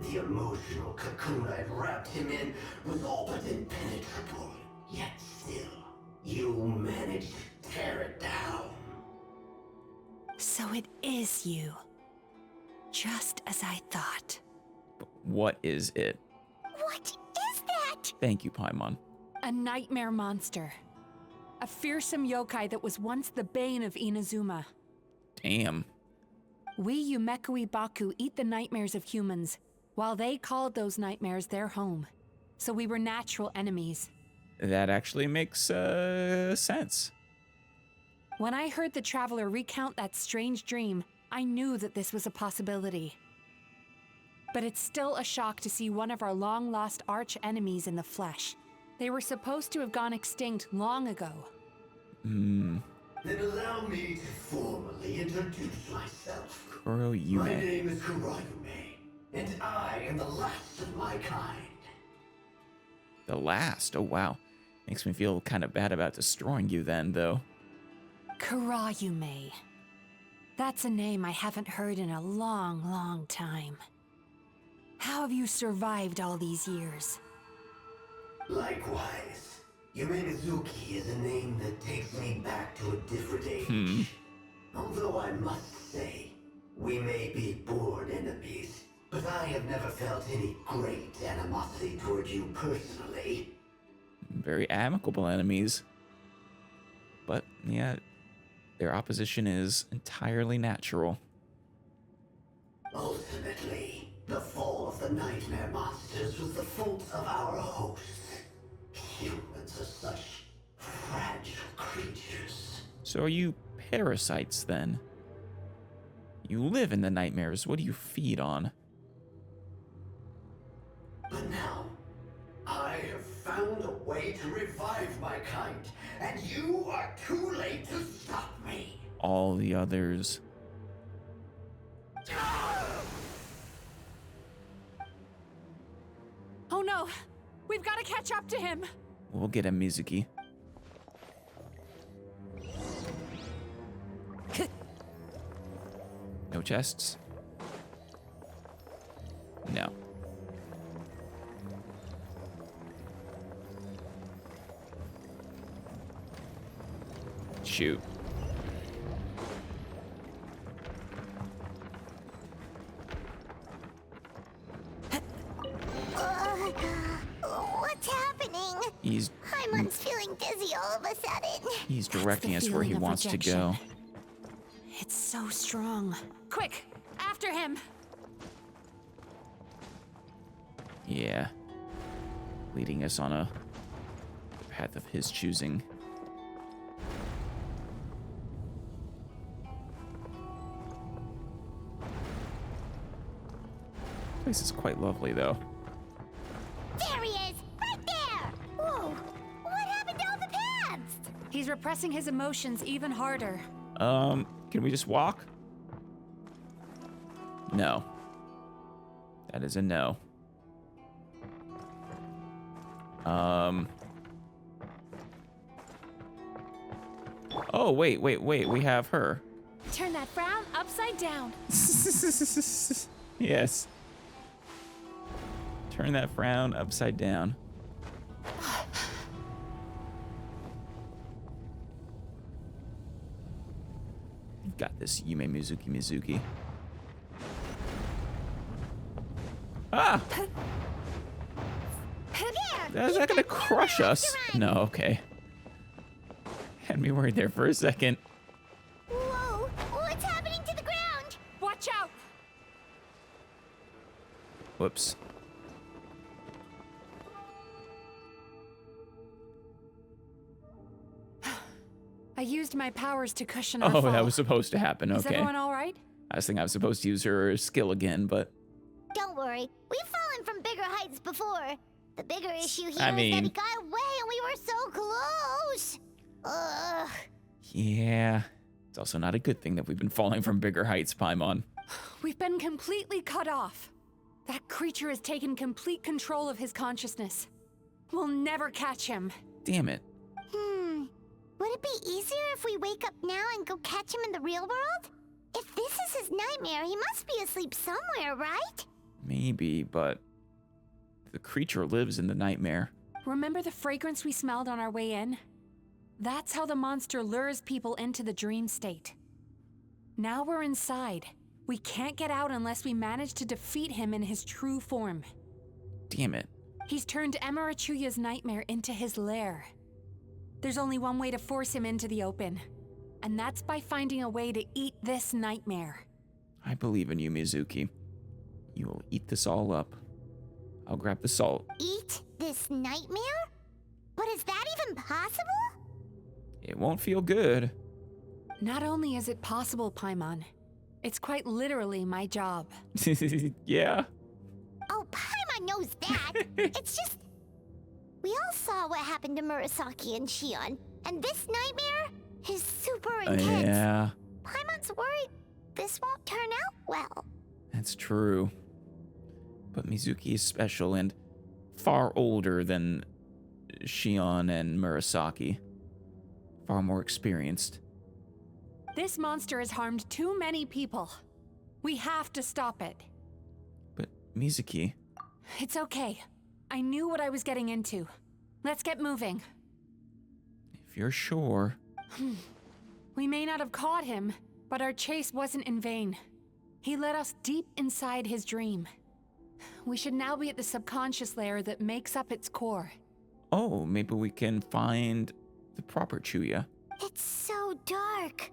The emotional cocoon I'd wrapped him in was all but impenetrable. Yet still, you managed to tear it down. So it is you. Just as I thought. But what is it? What is that? Thank you, Paimon. A nightmare monster. A fearsome yokai that was once the bane of Inazuma. Damn. We Yumekui Baku eat the nightmares of humans, while they called those nightmares their home. So we were natural enemies. That actually makes sense. When I heard the traveler recount that strange dream, I knew that this was a possibility. But it's still a shock to see one of our long-lost arch-enemies in the flesh. They were supposed to have gone extinct long ago. Then allow me to formally introduce myself. Kuroyume. My name is Kuroyume, and I am the last of my kind. The last? Oh, wow. Makes me feel kind of bad about destroying you then, though. Kuroyume. That's a name I haven't heard in a long, long time. How have you survived all these years? Likewise, Yume-Mizuki is a name that takes me back to a different age. Although I must say, we may be born enemies, but I have never felt any great animosity toward you personally. Very amicable enemies. But, yeah, their opposition is entirely natural. Ultimately, the fall of the nightmare monsters was the fault of our hosts. Humans are such fragile creatures. So are you parasites, then? You live in the nightmares. What do you feed on? But now, I have found a way to all the others. Oh no! We've got to catch up to him! We'll get him, Mizuki. No chests? No. Shoot. What's happening? Paimon's feeling dizzy all of a sudden. He's directing us where he wants to go. It's so strong. Quick! After him! Yeah. Leading us on a path of his choosing. This is quite lovely, though. There he is! Right there! Whoa! What happened to all the paths? He's repressing his emotions even harder. Can we just walk? No. That is a no. Oh, wait. We have her. Turn that frown upside down. Yes. Turn that frown upside down. You've got this, Yume Mizuki. Ah! Is that gonna crush us? No, okay. Had me worried there for a second. Whoa! What's happening to the ground? Watch out! Whoops. I used my powers to cushion our Oh, fall. that was supposed to happen. Is Okay. everyone all right? I was thinking I was supposed to use her skill again, but Don't worry, we've fallen from bigger heights before. The bigger issue here is I mean- that he got away and we were so close. Ugh. yeah. It's also not a good thing that we've been falling from bigger heights, Paimon. We've been completely cut off. That creature has taken complete control of his consciousness. We'll never catch him. Damn it. Would it be easier if we wake up now and go catch him in the real world? If this is his nightmare, he must be asleep somewhere, right? Maybe, but the creature lives in the nightmare. Remember the fragrance we smelled on our way in? That's how the monster lures people into the dream state. Now we're inside. We can't get out unless we manage to defeat him in his true form. Damn it. He's turned Emura Chuuya's nightmare into his lair. There's only one way to force him into the open, and that's by finding a way to eat this nightmare. I believe in you, Mizuki. You will eat this all up. I'll grab the salt. Eat this nightmare? But is that even possible? It won't feel good. Not only is it possible, Paimon, it's quite literally my job. Yeah. Oh, Paimon knows that. It's just... We all saw what happened to Murasaki and Shion, and this nightmare is super intense. Yeah. Paimon's worried this won't turn out well. That's true. But Mizuki is special and far older than Shion and Murasaki. Far more experienced. This monster has harmed too many people. We have to stop it. But Mizuki... It's okay. I knew what I was getting into. Let's get moving. If you're sure... We may not have caught him, but our chase wasn't in vain. He led us deep inside his dream. We should now be at the subconscious layer that makes up its core. Oh, maybe we can find the proper Chuuya. It's so dark.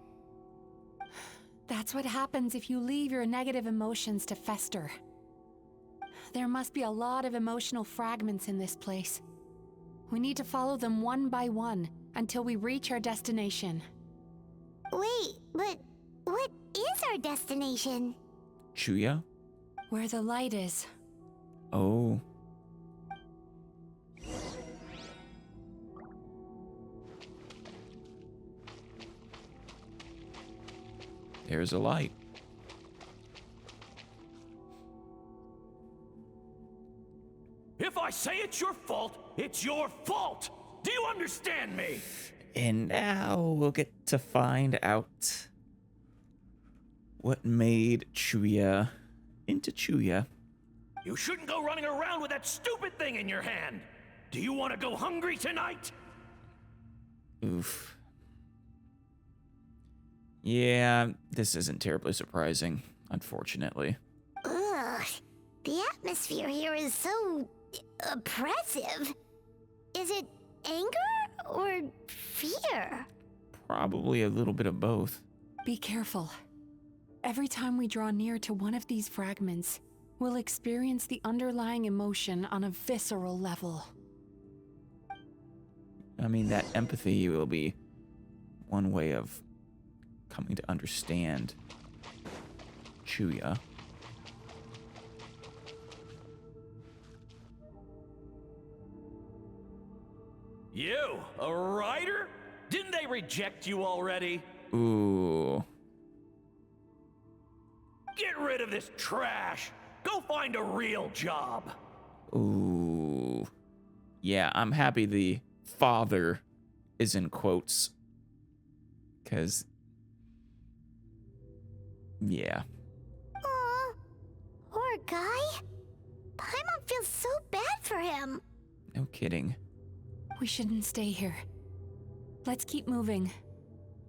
That's what happens if you leave your negative emotions to fester. There must be a lot of emotional fragments in this place. We need to follow them one by one until we reach our destination. Wait, but what is our destination? Chuuya? Where the light is. Oh. There's a light. If I say it's your fault, it's your fault! Do you understand me? And now we'll get to find out what made Chuuya into Chuuya. You shouldn't go running around with that stupid thing in your hand! Do you want to go hungry tonight? Oof. Yeah, this isn't terribly surprising, unfortunately. Ugh. The atmosphere here is so oppressive. Is it anger or fear? Probably a little bit of both. Be careful. Every time we draw near to one of these fragments, we'll experience the underlying emotion on a visceral level. I mean, that empathy will be one way of coming to understand Chuuya. You, a writer? Didn't they reject you already? Ooh. Get rid of this trash! Go find a real job! Ooh. Yeah, I'm happy the father is in quotes. Because, yeah. Aw, poor guy. Paimon feels so bad for him. No kidding. We shouldn't stay here. Let's keep moving.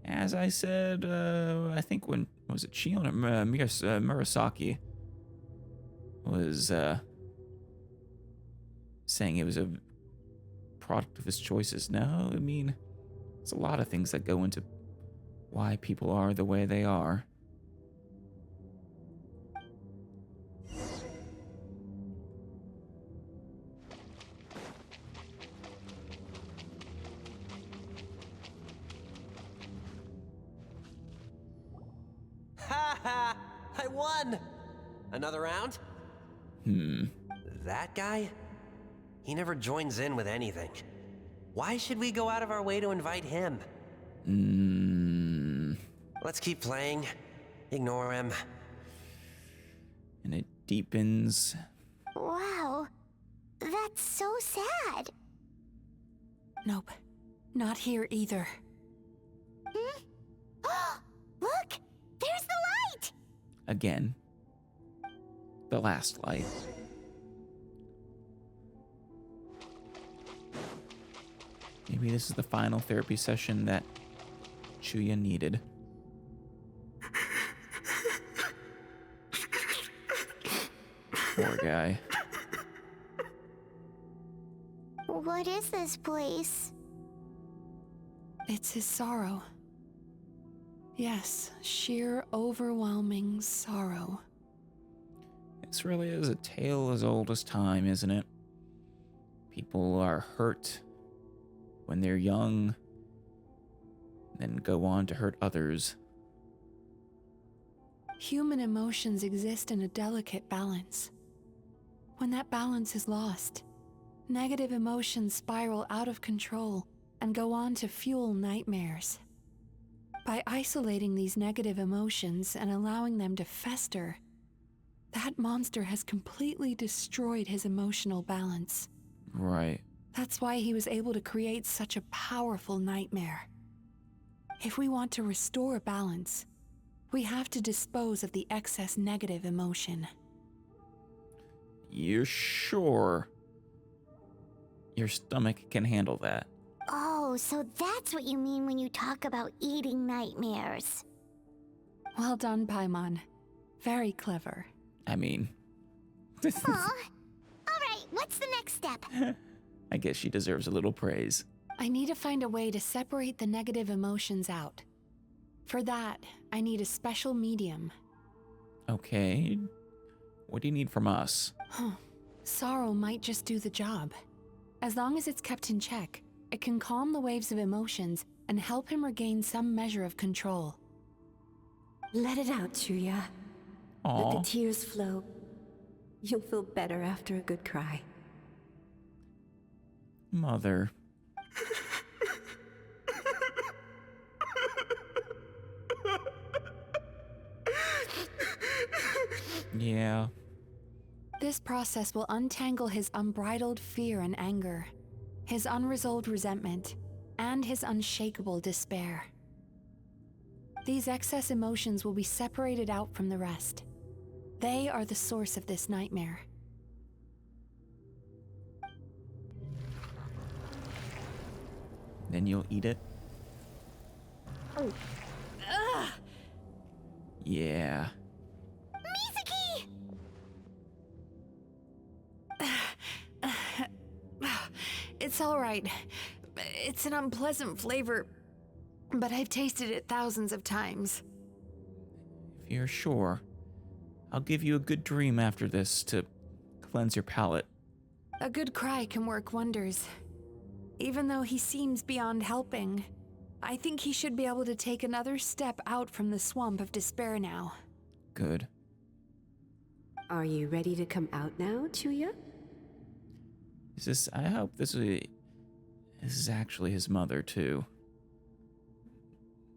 As I said, I think when, was it Shion or Murasaki was saying it was a product of his choices. No, I mean, there's a lot of things that go into why people are the way they are. Ha ha! I won! Another round? That guy? He never joins in with anything. Why should we go out of our way to invite him? Let's keep playing. Ignore him. And it deepens. Wow, that's so sad. Nope. Not here either. Look, there's the light! Again. The last light. Maybe this is the final therapy session that Chuuya needed. Poor guy. What is this place? It's his sorrow. Yes, sheer overwhelming sorrow. This really is a tale as old as time, isn't it? People are hurt when they're young, then go on to hurt others. Human emotions exist in a delicate balance. When that balance is lost, negative emotions spiral out of control and go on to fuel nightmares. By isolating these negative emotions and allowing them to fester, that monster has completely destroyed his emotional balance. Right. That's why he was able to create such a powerful nightmare. If we want to restore balance, we have to dispose of the excess negative emotion. You're sure your stomach can handle that? Oh, so that's what you mean when you talk about eating nightmares. Well done, Paimon. Very clever. I mean... Aw. Alright, what's the next step? I guess she deserves a little praise. I need to find a way to separate the negative emotions out. For that, I need a special medium. Okay. What do you need from us? Sorrow might just do the job. As long as it's kept in check, it can calm the waves of emotions and help him regain some measure of control. Let it out, Chuuya. Let the tears flow. You'll feel better after a good cry. Mother. Yeah. This process will untangle his unbridled fear and anger, his unresolved resentment, and his unshakable despair. These excess emotions will be separated out from the rest. They are the source of this nightmare. Then you'll eat it? Oh. Ugh. Yeah. It's all right. It's an unpleasant flavor, but I've tasted it thousands of times. If you're sure, I'll give you a good dream after this to cleanse your palate. A good cry can work wonders. Even though he seems beyond helping, I think he should be able to take another step out from the swamp of despair now. Good. Are you ready to come out now, Chuuya? I hope this is actually his mother, too.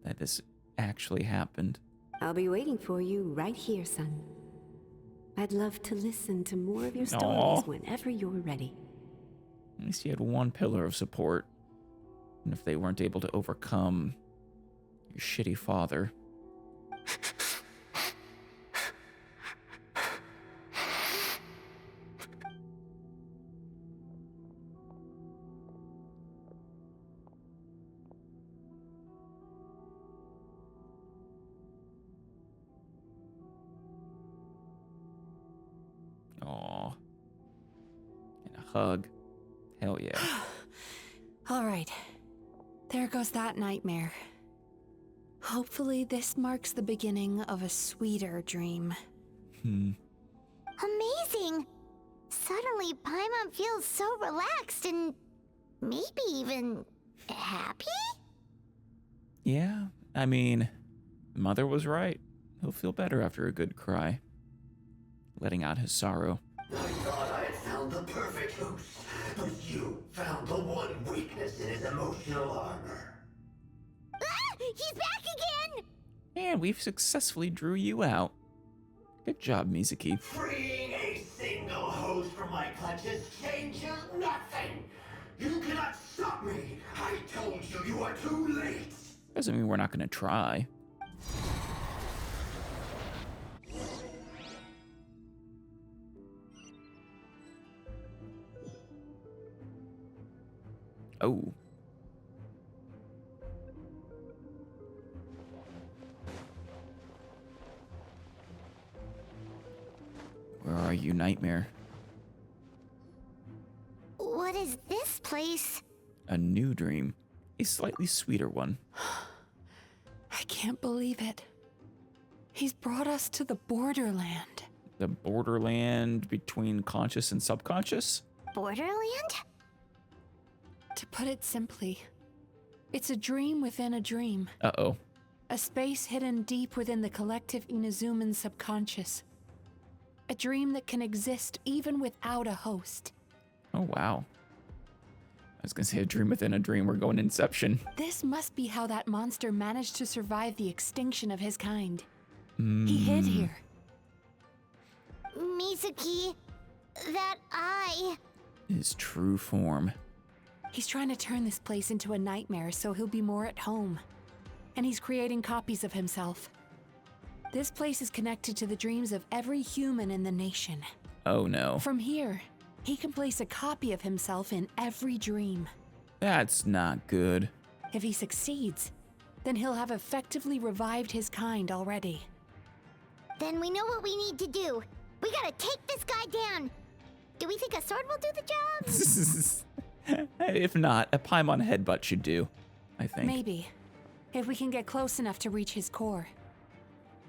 That this actually happened. I'll be waiting for you right here, son. I'd love to listen to more of your stories whenever you're ready. At least you had one pillar of support. And if they weren't able to overcome your shitty father. Aw. And a hug. Hell yeah. All right. There goes that nightmare. Hopefully this marks the beginning of a sweeter dream. Amazing! Suddenly, Paimon feels so relaxed and maybe even happy? Yeah, I mean, Mother was right. He'll feel better after a good cry. Letting out his sorrow. I thought I had found the perfect host, but you found the one weakness in his emotional armor. Ah! He's back again! And we've successfully drew you out. Good job, Mizuki. Freeing a single host from my clutches changes nothing. You cannot stop me. I told you you are too late. Doesn't mean we're not gonna try. Oh. Where are you, Nightmare? What is this place? A new dream. A slightly sweeter one. I can't believe it. He's brought us to the borderland. The borderland between conscious and subconscious? Borderland? To put it simply, it's a dream within a dream. Uh-oh. A space hidden deep within the collective Inazuman subconscious. A dream that can exist even without a host. Oh, wow. I was gonna say a dream within a dream. We're going Inception. This must be how that monster managed to survive the extinction of his kind. He hid here. Mizuki, that eye. His true form. He's trying to turn this place into a nightmare so he'll be more at home. And he's creating copies of himself. This place is connected to the dreams of every human in the nation. Oh no. From here, he can place a copy of himself in every dream. That's not good. If he succeeds, then he'll have effectively revived his kind already. Then we know what we need to do. We gotta take this guy down. Do we think a sword will do the job? If not, a Paimon headbutt should do, I think. Maybe, if we can get close enough to reach his core.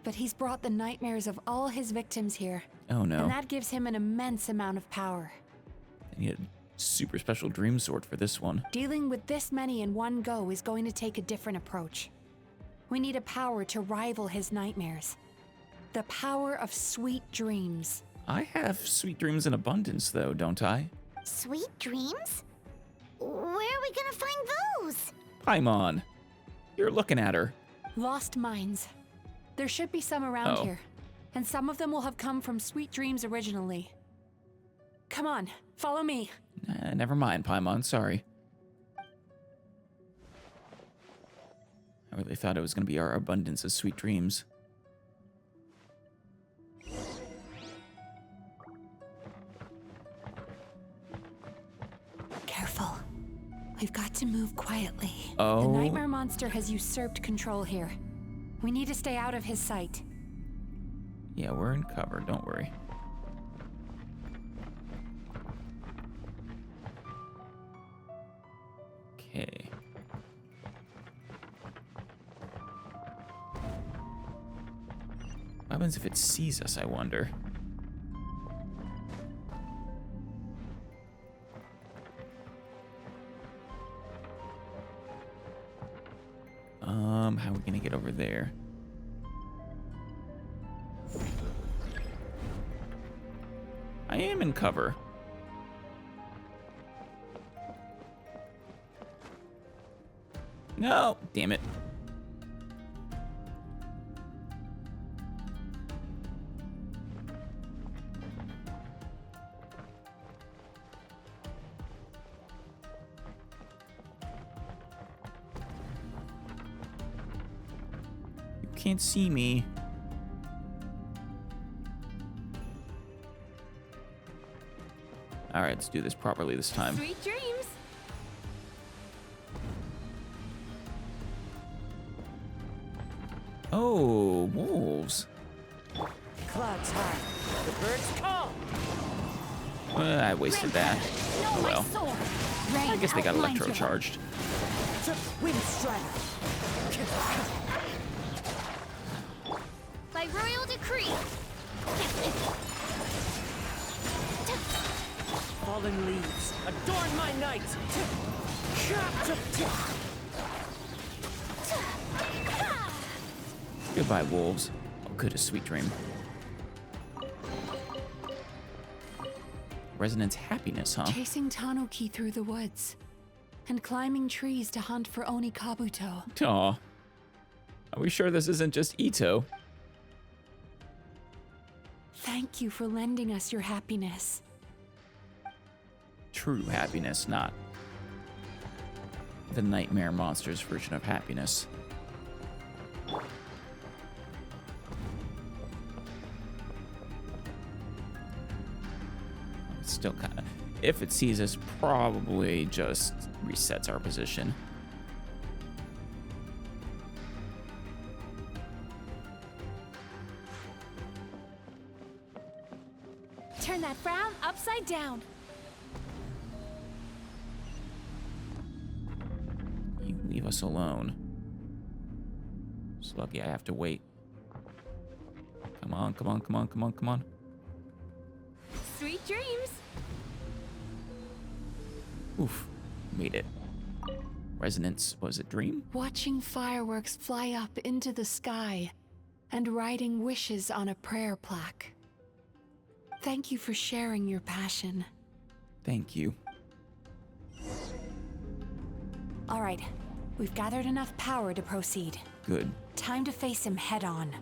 But he's brought the nightmares of all his victims here. Oh no. And that gives him an immense amount of power. I need a super special dream sword for this one. Dealing with this many in one go is going to take a different approach. We need a power to rival his nightmares. The power of sweet dreams. I have sweet dreams in abundance, though, don't I? Sweet dreams? Where are we gonna find those? Paimon, you're looking at her. Lost minds. There should be some around here. and some of them will have come from sweet dreams originally. Come on, follow me. Never mind, Paimon, sorry. I really thought it was going to be our abundance of sweet dreams. Careful. We've got to move quietly. Oh. The nightmare monster has usurped control here. We need to stay out of his sight. Yeah, we're in cover, don't worry. Okay. What happens if it sees us, I wonder? How are we gonna get over there? I am in cover. No, damn it. You can't see me. All right, let's do this properly this time. Sweet dreams. Oh, wolves. Clouds high. The birds call. I wasted that. Oh well. I guess they got electro charged. Wind strider. By royal decree. Fallen leaves adorn my night. Goodbye, wolves. Oh, good, a sweet dream. Resonance happiness, huh? Chasing Tanuki through the woods and climbing trees to hunt for Oni Kabuto. Aw. Are we sure this isn't just Ito? Thank you for lending us your happiness. True happiness, not the nightmare monster's version of happiness. It's still kind of, if it sees us, probably just resets our position. Turn that frown upside down. You leave us alone. It's lucky I have to wait. Come on, come on, come on, come on, come on. Sweet dreams. Oof, made it. Resonance, was it dream? Watching fireworks fly up into the sky and writing wishes on a prayer plaque. Thank you for sharing your passion. Thank you. All right, we've gathered enough power to proceed. Good. Time to face him head on.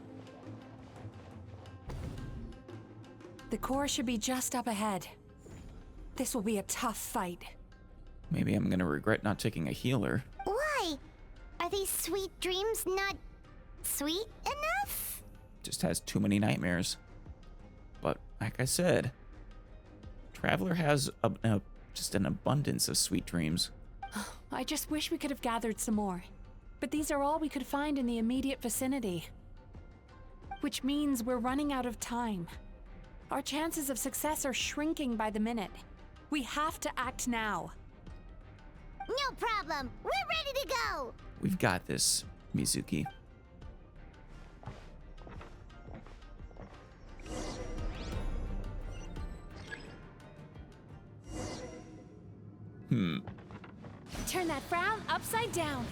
The core should be just up ahead. This will be a tough fight. Maybe I'm gonna regret not taking a healer. Why? Are these sweet dreams not sweet enough? Just has too many nightmares. But like I said, Traveler has just an abundance of sweet dreams. I just wish we could have gathered some more. But these are all we could find in the immediate vicinity. Which means we're running out of time. Our chances of success are shrinking by the minute. We have to act now. No problem. We're ready to go. We've got this, Mizuki. Turn that frown upside down.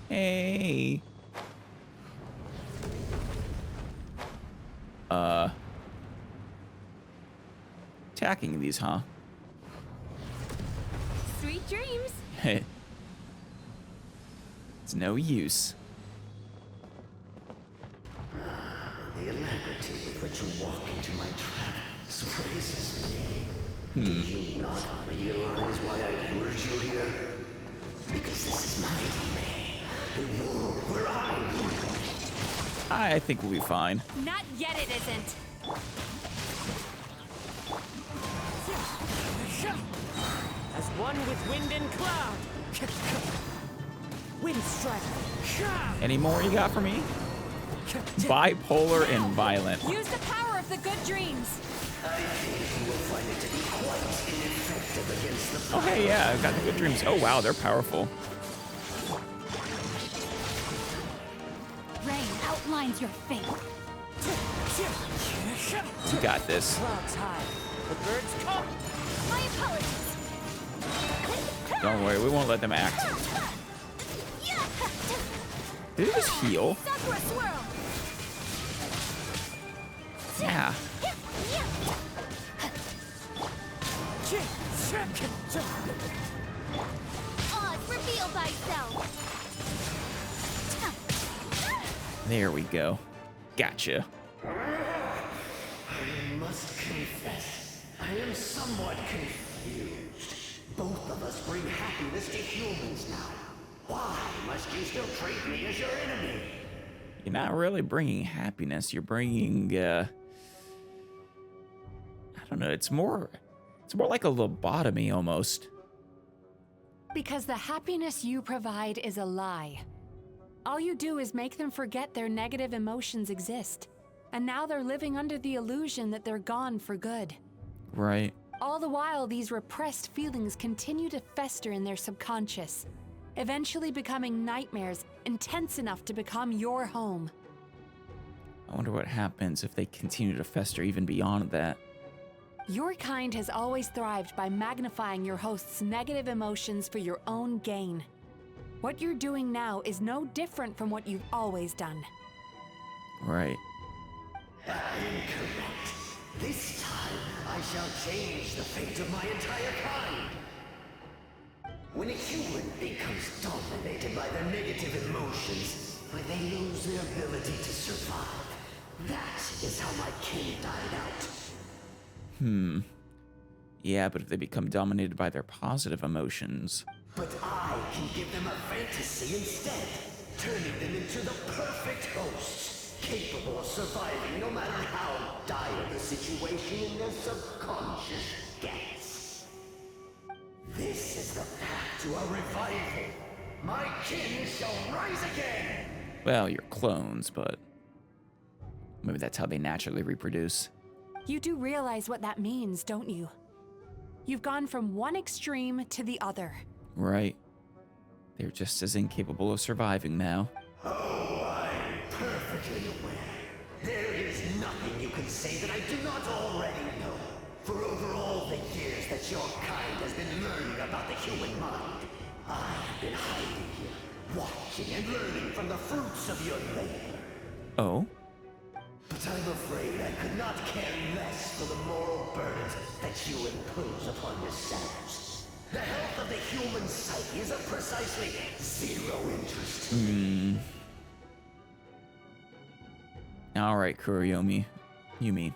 Hey. Attacking these, huh? Sweet dreams. It's no use. but you walk into my trance, praises me. Do you not realize why I lured you here? Because this is my domain, the world where I live. I think we'll be fine. Not yet, it isn't. As one with wind and cloud. Wind strike. Any more you got for me? Bipolar and violent. Use the power of the good dreams. I think you will find it to be quite ineffective against the Oh, hey, yeah, I've got the good dreams. Oh, wow, they're powerful. Rain outlines your fate. You got this. Clouds high. The birds come. My apologies. Don't worry, we won't let them act. Did it just heal? Sakura swirl. Yeah. Oz, reveal thyself. There we go. Gotcha. I must confess, I am somewhat confused. Both of us bring happiness to humans now. Why must you still treat me as your enemy? You're not really bringing happiness. You're bringing, I don't know. It's more like a lobotomy almost. Because the happiness you provide is a lie. All you do is make them forget their negative emotions exist. And now they're living under the illusion that they're gone for good. Right. All the while, these repressed feelings continue to fester in their subconscious, eventually becoming nightmares intense enough to become your home. I wonder what happens if they continue to fester even beyond that. Your kind has always thrived by magnifying your host's negative emotions for your own gain. What you're doing now is no different from what you've always done. Right. Incorrect. This time, I shall change the fate of my entire kind. When a human becomes dominated by their negative emotions, when they lose their ability to survive, that is how my kin died out. Yeah, but if they become dominated by their positive emotions. But I can give them a fantasy instead, turning them into the perfect hosts, capable of surviving no matter how dire the situation in their subconscious gets. This is the path to a revival. My kin shall rise again! Well, you're clones, but maybe that's how they naturally reproduce. You do realize what that means, don't you? You've gone from one extreme to the other. Right. They're just as incapable of surviving now. Oh, I'm perfectly aware. There is nothing you can say that I do not already know. For over all the years that your kind has been learning about the human mind, I have been hiding here, watching and learning from the fruits of your labor. Oh? But I'm afraid I could not care less for the moral burdens that you impose upon yourselves. The health of the human psyche is of precisely zero interest to me. Alright, Kuroyomi. Yumi.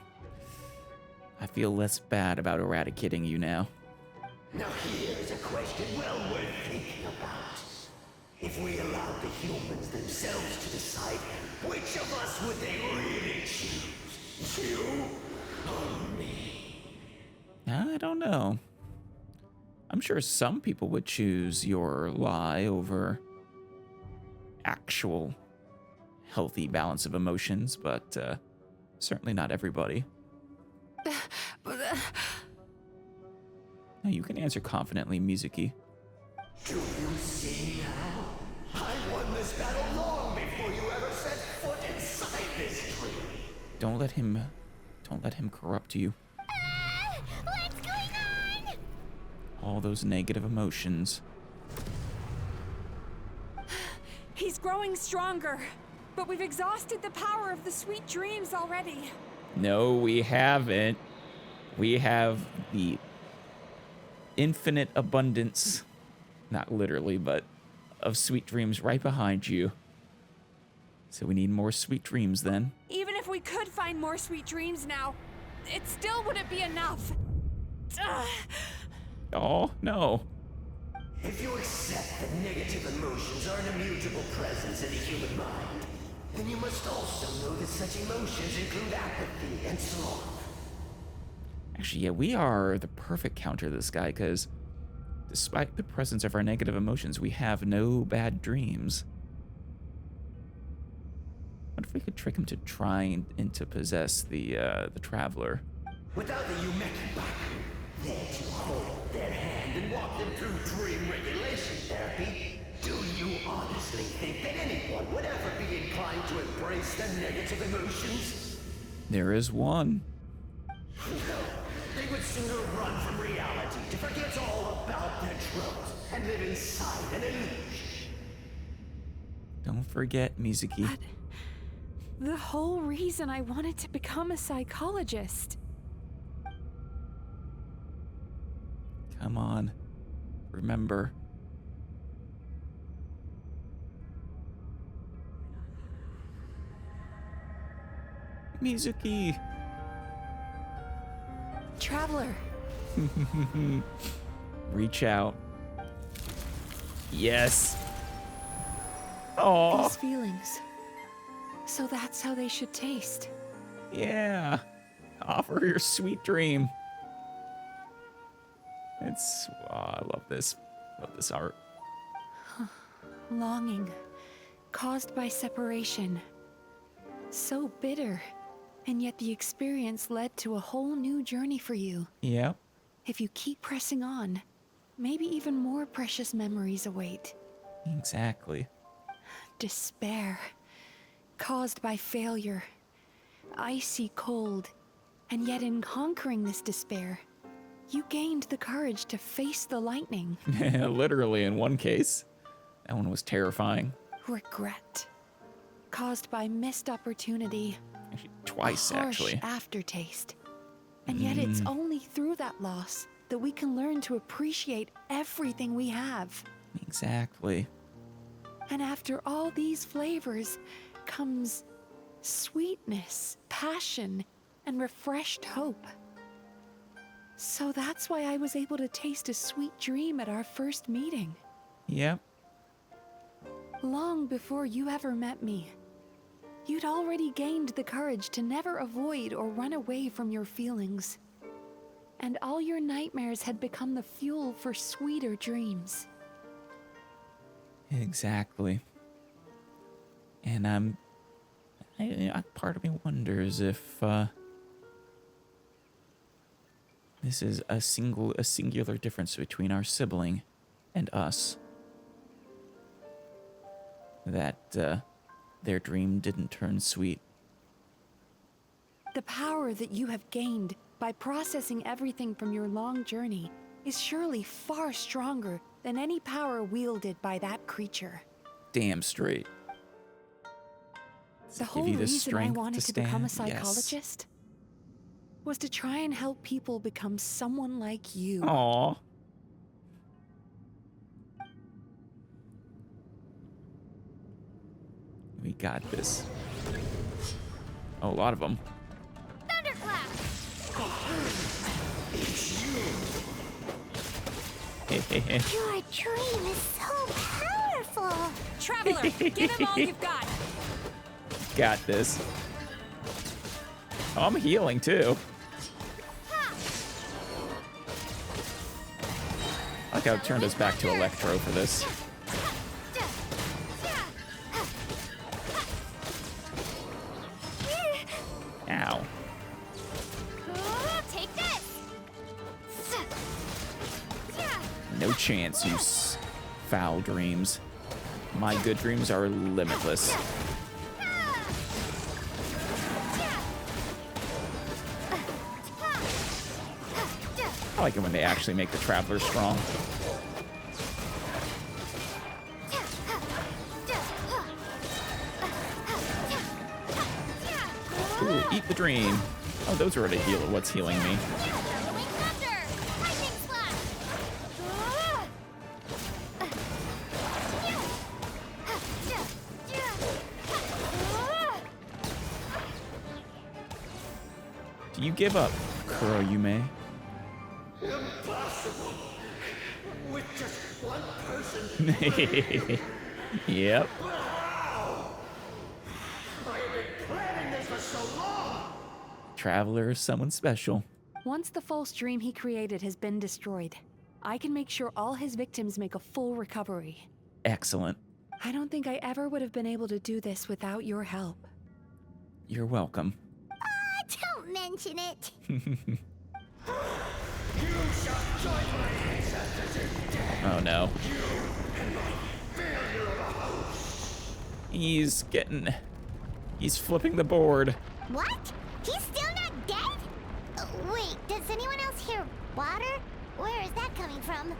I feel less bad about eradicating you now. Now here's a question well worth thinking about. If we allowed the humans themselves to decide, which of us would they really choose? You or me? I don't know. I'm sure some people would choose your lie over actual healthy balance of emotions, but certainly not everybody. No, you can answer confidently, Mizuki. Do you see now? I won this battle long before you ever set foot inside this tree. Don't let him corrupt you. What's going on? All those negative emotions. He's growing stronger, but we've exhausted the power of the sweet dreams already. No, we haven't. We have the infinite abundance, not literally, but of sweet dreams right behind you. So we need more sweet dreams then. Even if we could find more sweet dreams now, it still wouldn't be enough. Oh, no. If you accept that negative emotions are an immutable presence in the human mind, then you must also know that such emotions include apathy and sloth. Actually, yeah, we are the perfect counter to this guy, because despite the presence of our negative emotions, we have no bad dreams. What if we could trick him to try and to possess the traveler? Without the Yumeki Baku, there to hold their hand and walk them through dream regulation therapy, do you honestly think that anyone would ever be inclined to embrace their negative emotions? There is one. No, they would sooner run from reality to forget all about their troubles and live inside an illusion. Don't forget, Mizuki. But the whole reason I wanted to become a psychologist. Come on. Remember. Mizuki. Traveler. Reach out. Yes. Oh. These feelings. So that's how they should taste. Yeah. Offer your sweet dream. It's, I love this. Love this art. Longing, caused by separation. So bitter, and yet the experience led to a whole new journey for you. Yep. If you keep pressing on, maybe even more precious memories await. Exactly. Despair, caused by failure. Icy cold, and yet in conquering this despair, you gained the courage to face the lightning. Literally in one case. That one was terrifying. Regret, caused by missed opportunity. Actually, twice, a harsh actually. Aftertaste. And yet it's only through that loss that we can learn to appreciate everything we have. Exactly. And after all these flavors comes sweetness, passion, and refreshed hope. So that's why I was able to taste a sweet dream at our first meeting. Yep. Long before you ever met me, you'd already gained the courage to never avoid or run away from your feelings. And all your nightmares had become the fuel for sweeter dreams. Exactly. And part of me wonders if this is a singular difference between our sibling and us. That their dream didn't turn sweet. The power that you have gained by processing everything from your long journey is surely far stronger than any power wielded by that creature. Damn straight. The whole reason I wanted to become a psychologist was to try and help people become someone like you. Aww. We got this. Oh, a lot of them. Thunderclap! Your dream is so powerful! Traveler, give him all you've got! Got this. Oh, I'm healing too. I like how it turned us back to Electro for this. Ow. Take this! No chance, you foul dreams. My good dreams are limitless. I like it when they actually make the Traveler strong. Ooh, eat the dream. Oh, those are already what's healing me. you give up, Kuroyume? Impossible! With just one person? Yep. Wow! I have been planning this for so long! Traveler is someone special. Once the false dream he created has been destroyed, I can make sure all his victims make a full recovery. Excellent. I don't think I ever would have been able to do this without your help. You're welcome. Don't mention it. Oh no. He's flipping the board. What? He's still not dead? Wait, does anyone else hear water? Where is that coming from?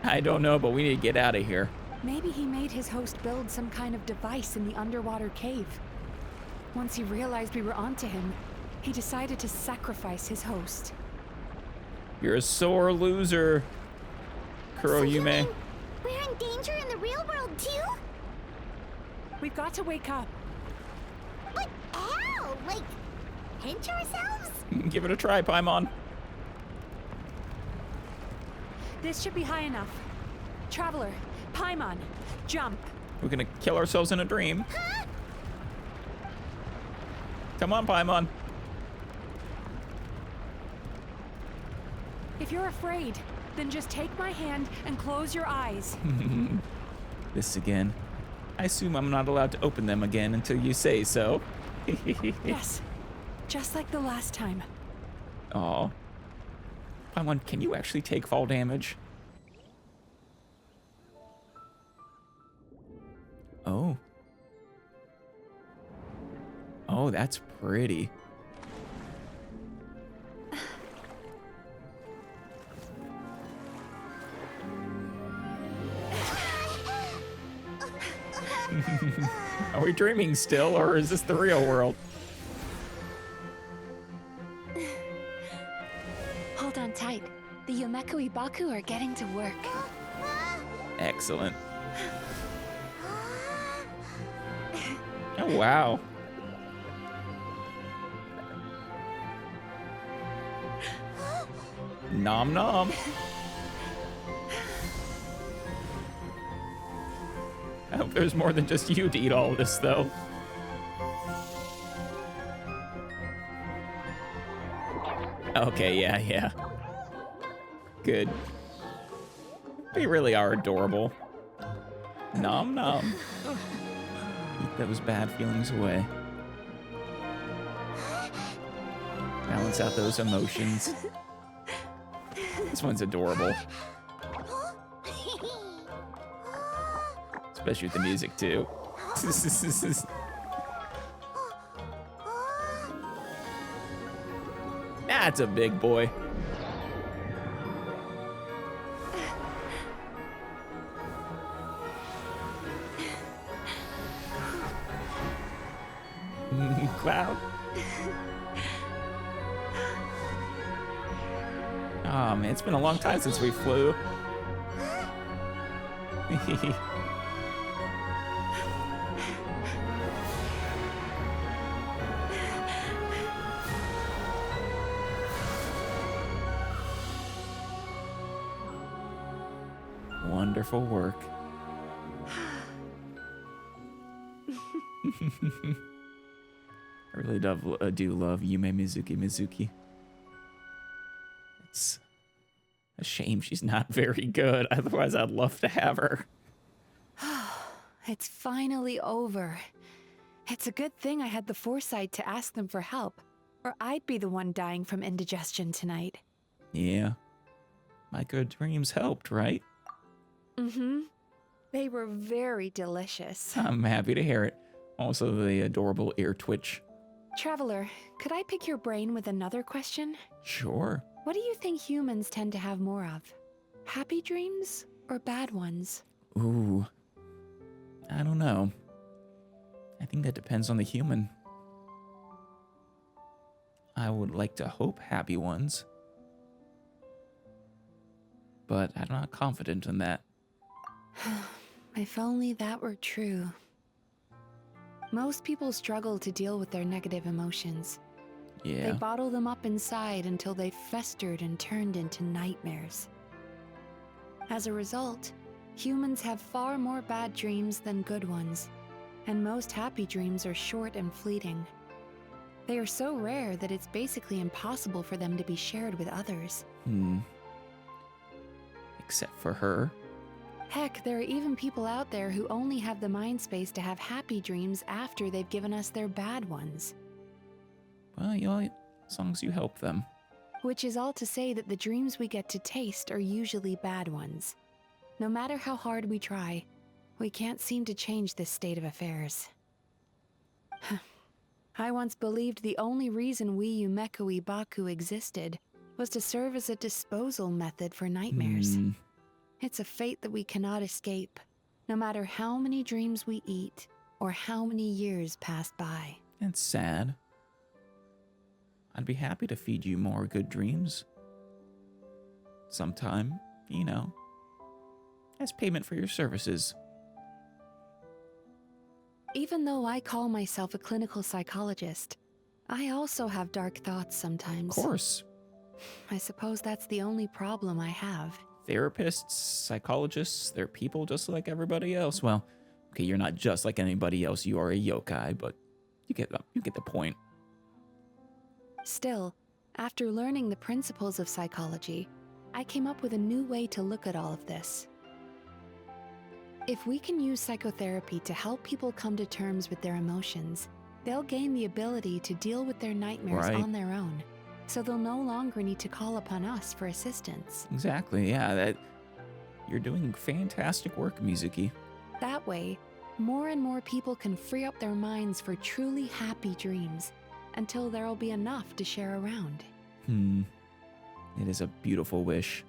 I don't know, but we need to get out of here. Maybe he made his host build some kind of device in the underwater cave. Once he realized we were onto him, he decided to sacrifice his host. You're a sore loser, Kuroyume. We're in danger in the real world too? We've got to wake up. But how? Like, pinch ourselves? Give it a try, Paimon. This should be high enough. Traveler, Paimon, jump. We're gonna kill ourselves in a dream. Huh? Come on, Paimon. If you're afraid, then just take my hand and close your eyes. This again. I assume I'm not allowed to open them again until you say so. Yes, just like the last time. Aw. Paimon, can you actually take fall damage? Oh. Oh, that's pretty. Are we dreaming still, or is this the real world? Hold on tight. The Yomeku Ibaku are getting to work. Excellent. Oh, wow. Nom nom. I hope there's more than just you to eat all of this, though. Okay, yeah. Good. They really are adorable. Nom nom. Eat those bad feelings away. Balance out those emotions. This one's adorable. Especially with the music, too. That's a big boy. Cloud. Oh man, it's been a long time since we flew. Wonderful work. I really do love Yume Mizuki. It's a shame she's not very good. Otherwise, I'd love to have her. It's finally over. It's a good thing I had the foresight to ask them for help, or I'd be the one dying from indigestion tonight. Yeah. My good dreams helped, right? Mm-hmm. They were very delicious. I'm happy to hear it. Also, the adorable ear twitch. Traveler, could I pick your brain with another question? Sure. What do you think humans tend to have more of? Happy dreams or bad ones? Ooh. I don't know. I think that depends on the human. I would like to hope happy ones. But I'm not confident in that. If only that were true. Most people struggle to deal with their negative emotions. Yeah. They bottle them up inside until they've festered and turned into nightmares. As a result, humans have far more bad dreams than good ones, and most happy dreams are short and fleeting. They are so rare that it's basically impossible for them to be shared with others. Except for her. Heck, there are even people out there who only have the mind space to have happy dreams after they've given us their bad ones. Well, you know, as long as you help them. Which is all to say that the dreams we get to taste are usually bad ones. No matter how hard we try, we can't seem to change this state of affairs. I once believed the only reason we Yumekoi Baku existed was to serve as a disposal method for nightmares. It's a fate that we cannot escape, no matter how many dreams we eat or how many years pass by. It's sad. I'd be happy to feed you more good dreams. Sometime, you know, as payment for your services. Even though I call myself a clinical psychologist, I also have dark thoughts sometimes. Of course. I suppose that's the only problem I have. Therapists, psychologists, they're people just like everybody else. Well, okay, you're not just like anybody else. You are a yokai, but you get the point. Still, after learning the principles of psychology, I came up with a new way to look at all of this. If we can use psychotherapy to help people come to terms with their emotions, they'll gain the ability to deal with their nightmares on their own, so they'll no longer need to call upon us for assistance. Exactly, yeah. You're doing fantastic work, Mizuki. That way, more and more people can free up their minds for truly happy dreams, until there'll be enough to share around. It is a beautiful wish.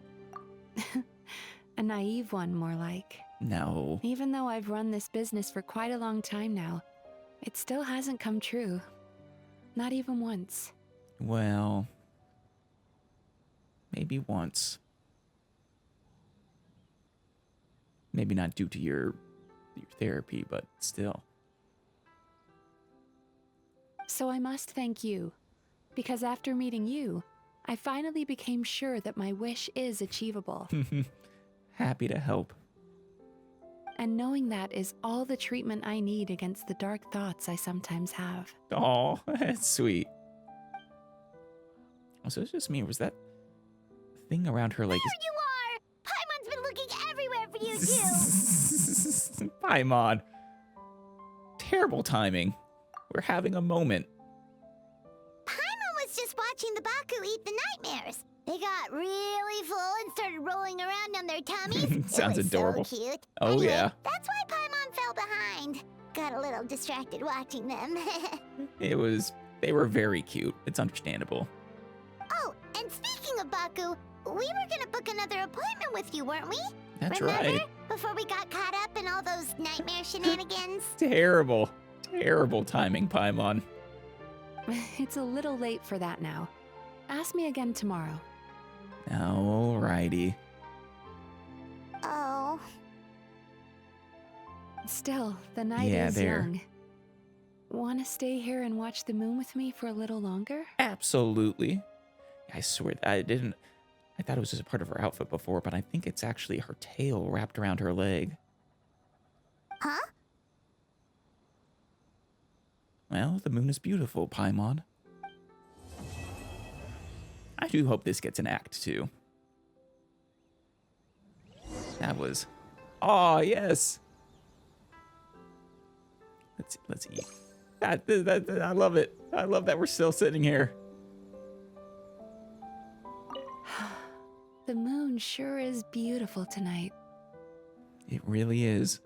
A naive one, more like. No. Even though I've run this business for quite a long time now, it still hasn't come true. Not even once. Well, maybe once. Maybe not due to your therapy, but still. So I must thank you, because after meeting you, I finally became sure that my wish is achievable. Happy to help. And knowing that is all the treatment I need against the dark thoughts I sometimes have. Oh, that's sweet. So it's just me. Was that thing around her like... There you are! Paimon's been looking everywhere for you, too! Paimon. Terrible timing. We're having a moment. Paimon was just watching the Baku eat the nightmares. They got really full and started rolling around on their tummies. Sounds it was adorable. So cute. Oh, anyway, yeah. That's why Paimon fell behind. Got a little distracted watching them. They were very cute. It's understandable. Oh, and speaking of Baku, we were gonna book another appointment with you, weren't we? That's Remember? right. Before we got caught up in all those nightmare shenanigans? Terrible timing, Paimon. It's a little late for that now. Ask me again tomorrow. Alrighty. Oh. Still, the night is young. Want to stay here and watch the moon with me for a little longer? Absolutely. I swear, I thought it was just a part of her outfit before, but I think it's actually her tail wrapped around her leg. Huh? Well, the moon is beautiful, Paimon. I do hope this gets an act 2. That was... Oh, yes! Let's eat. I love it. I love that we're still sitting here. The moon sure is beautiful tonight. It really is.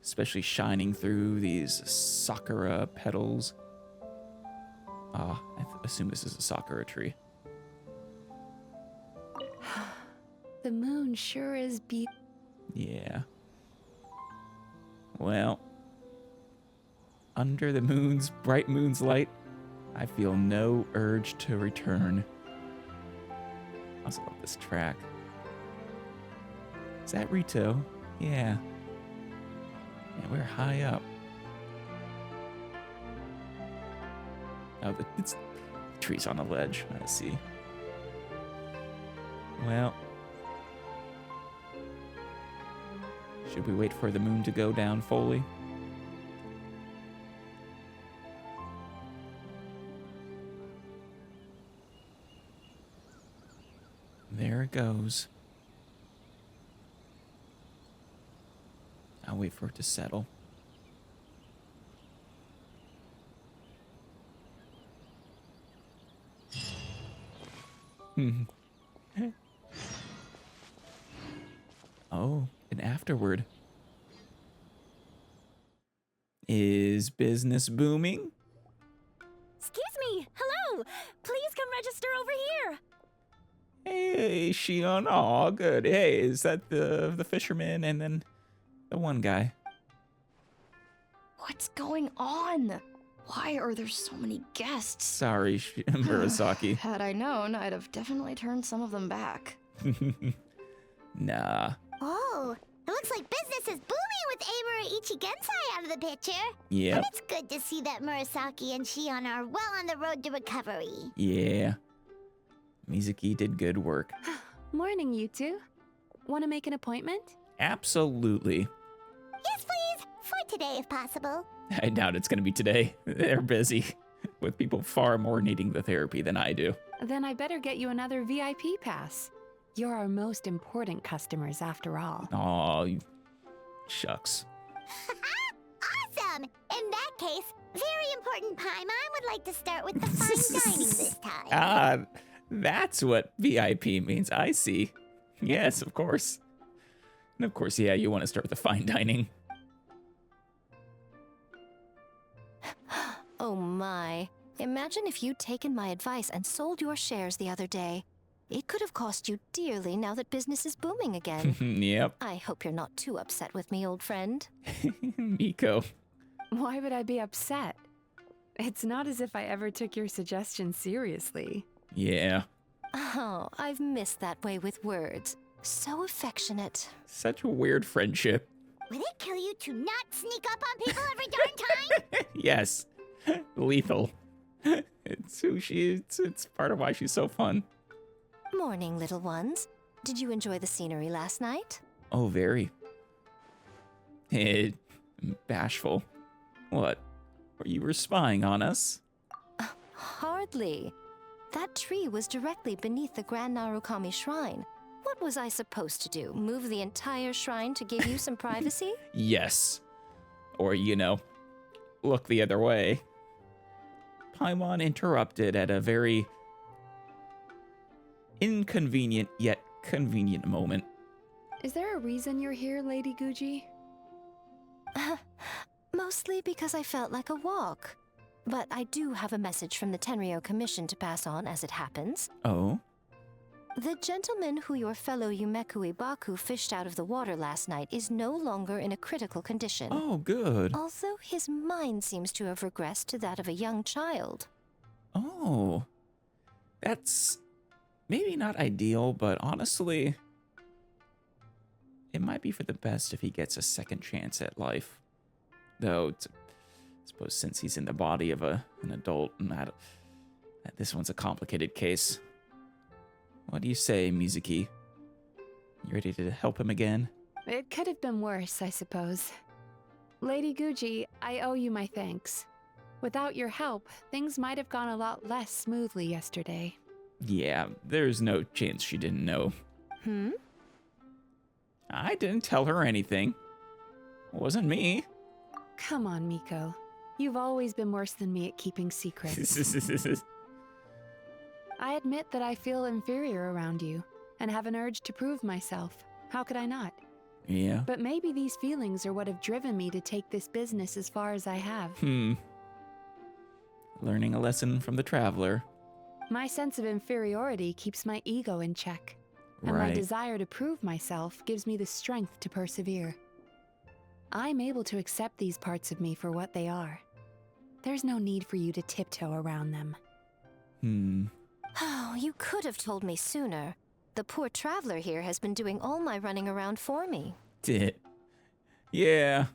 Especially shining through these sakura petals. I assume this is a sakura tree. The moon sure is Yeah. Well, under the bright moon's light, I feel no urge to return. I also love this track. Is that Rito? Yeah. Yeah, we're high up. Oh, it's trees on a ledge. I see. Well, should we wait for the moon to go down fully? There it goes. I'll wait for it to settle. Oh, and afterward. Is business booming? Excuse me. Hello. Please come register over here. Hey, Shion. Aw, good. Hey, is that the fisherman and then the one guy? What's going on? Why are there so many guests? Sorry, Murasaki. Had I known, I'd have definitely turned some of them back. Nah. Oh, it looks like business is booming with Emura Ichigensai out of the picture. Yep. And it's good to see that Murasaki and Shion are well on the road to recovery. Yeah. Mizuki did good work. Morning, you two. Want to make an appointment? Absolutely. Yes, please. For today, if possible. I doubt it's going to be today. They're busy with people far more needing the therapy than I do. Then I better get you another VIP pass. You're our most important customers, after all. Aw, shucks. Awesome! In that case, very important Paimon would like to start with the fine dining this time. Ah, that's what VIP means. I see. Yes, of course. And of course, yeah, you want to start with the fine dining. Oh my. Imagine if you'd taken my advice and sold your shares the other day. It could have cost you dearly now that business is booming again. Yep. I hope you're not too upset with me, old friend. Miko. Why would I be upset? It's not as if I ever took your suggestion seriously. Yeah. Oh, I've missed that way with words. So affectionate. Such a weird friendship. Would it kill you to not sneak up on people every darn time? Yes. Lethal. It's who she is. It's part of why she's so fun. Morning, little ones. Did you enjoy the scenery last night? Oh, very. Bashful. What? You were spying on us? Hardly. That tree was directly beneath the Grand Narukami Shrine. What was I supposed to do? Move the entire shrine to give you some privacy? Yes. Or, look the other way. Paimon interrupted at a very inconvenient yet convenient moment. Is there a reason you're here, Lady Guji? Mostly because I felt like a walk. But I do have a message from the Tenryo Commission to pass on as it happens. Oh? The gentleman who your fellow Yumeku Ibaku fished out of the water last night is no longer in a critical condition. Oh, good. Although his mind seems to have regressed to that of a young child. Oh. That's maybe not ideal, but honestly, it might be for the best if he gets a second chance at life. Though, I suppose since he's in the body of an adult, and this one's a complicated case. What do you say, Mizuki? You ready to help him again? It could have been worse, I suppose. Lady Guji, I owe you my thanks. Without your help, things might have gone a lot less smoothly yesterday. Yeah, there's no chance she didn't know. I didn't tell her anything. It wasn't me. Come on, Miko. You've always been worse than me at keeping secrets. I admit that I feel inferior around you, and have an urge to prove myself. How could I not? Yeah. But maybe these feelings are what have driven me to take this business as far as I have. Learning a lesson from the traveler. My sense of inferiority keeps my ego in check, and my desire to prove myself gives me the strength to persevere. I'm able to accept these parts of me for what they are. There's no need for you to tiptoe around them. Oh, you could have told me sooner. The poor traveler here has been doing all my running around for me. Yeah.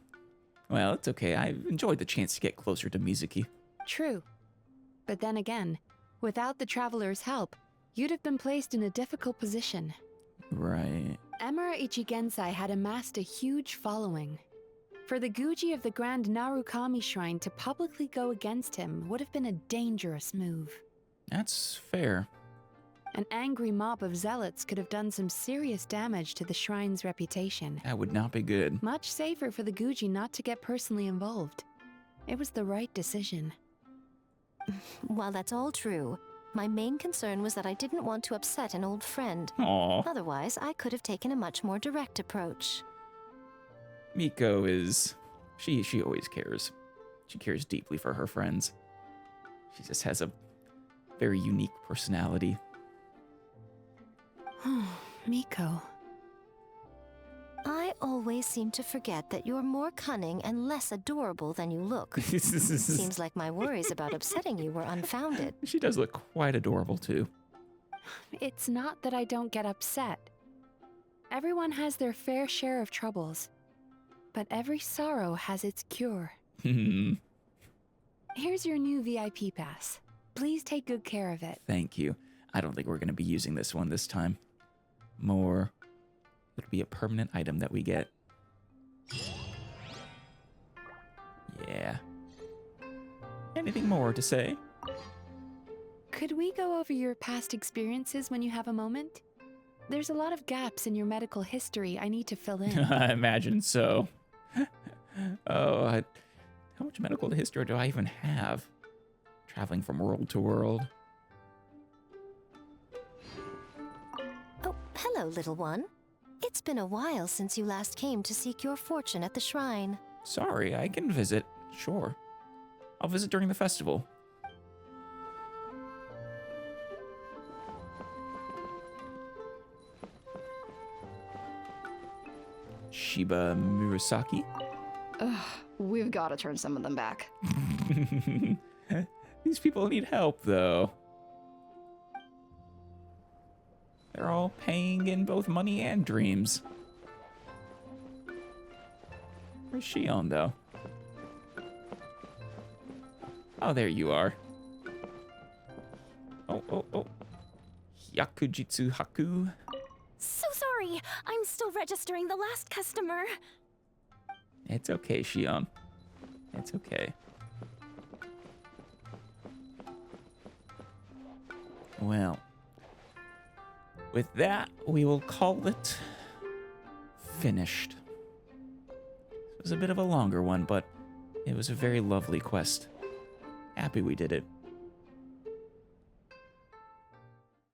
Well, it's okay. I enjoyed the chance to get closer to Mizuki. True. But then again, without the traveler's help, you'd have been placed in a difficult position. Right. Emura Ichigensai had amassed a huge following. For the Guji of the Grand Narukami Shrine to publicly go against him would have been a dangerous move. That's fair. An angry mob of zealots could have done some serious damage to the shrine's reputation. That would not be good. Much safer for the Guji not to get personally involved. It was the right decision. While that's all true, my main concern was that I didn't want to upset an old friend. Aww. Otherwise, I could have taken a much more direct approach. Miko is... She always cares. She cares deeply for her friends. She just has a very unique personality. Miko. I always seem to forget that you're more cunning and less adorable than you look. Seems like my worries about upsetting you were unfounded. She does look quite adorable, too. It's not that I don't get upset. Everyone has their fair share of troubles. But every sorrow has its cure. Here's your new VIP pass. Please take good care of it. Thank you. I don't think we're going to be using this one this time. More... It'll be a permanent item that we get. Yeah. Anything more to say? Could we go over your past experiences when you have a moment? There's a lot of gaps in your medical history I need to fill in. I imagine so. How much medical history do I even have? Traveling from world to world. Oh, hello, little one. It's been a while since you last came to seek your fortune at the shrine. Sorry, I can visit. Sure. I'll visit during the festival. Shiba Murasaki? Ugh, we've got to turn some of them back. These people need help, though. They're all paying in both money and dreams. Where's Shion, though? Oh, there you are. Oh. Hyakujitsu Haku. So sorry. I'm still registering the last customer. It's okay, Shion. It's okay. Well, with that, we will call it finished. It was a bit of a longer one, but it was a very lovely quest. Happy we did it.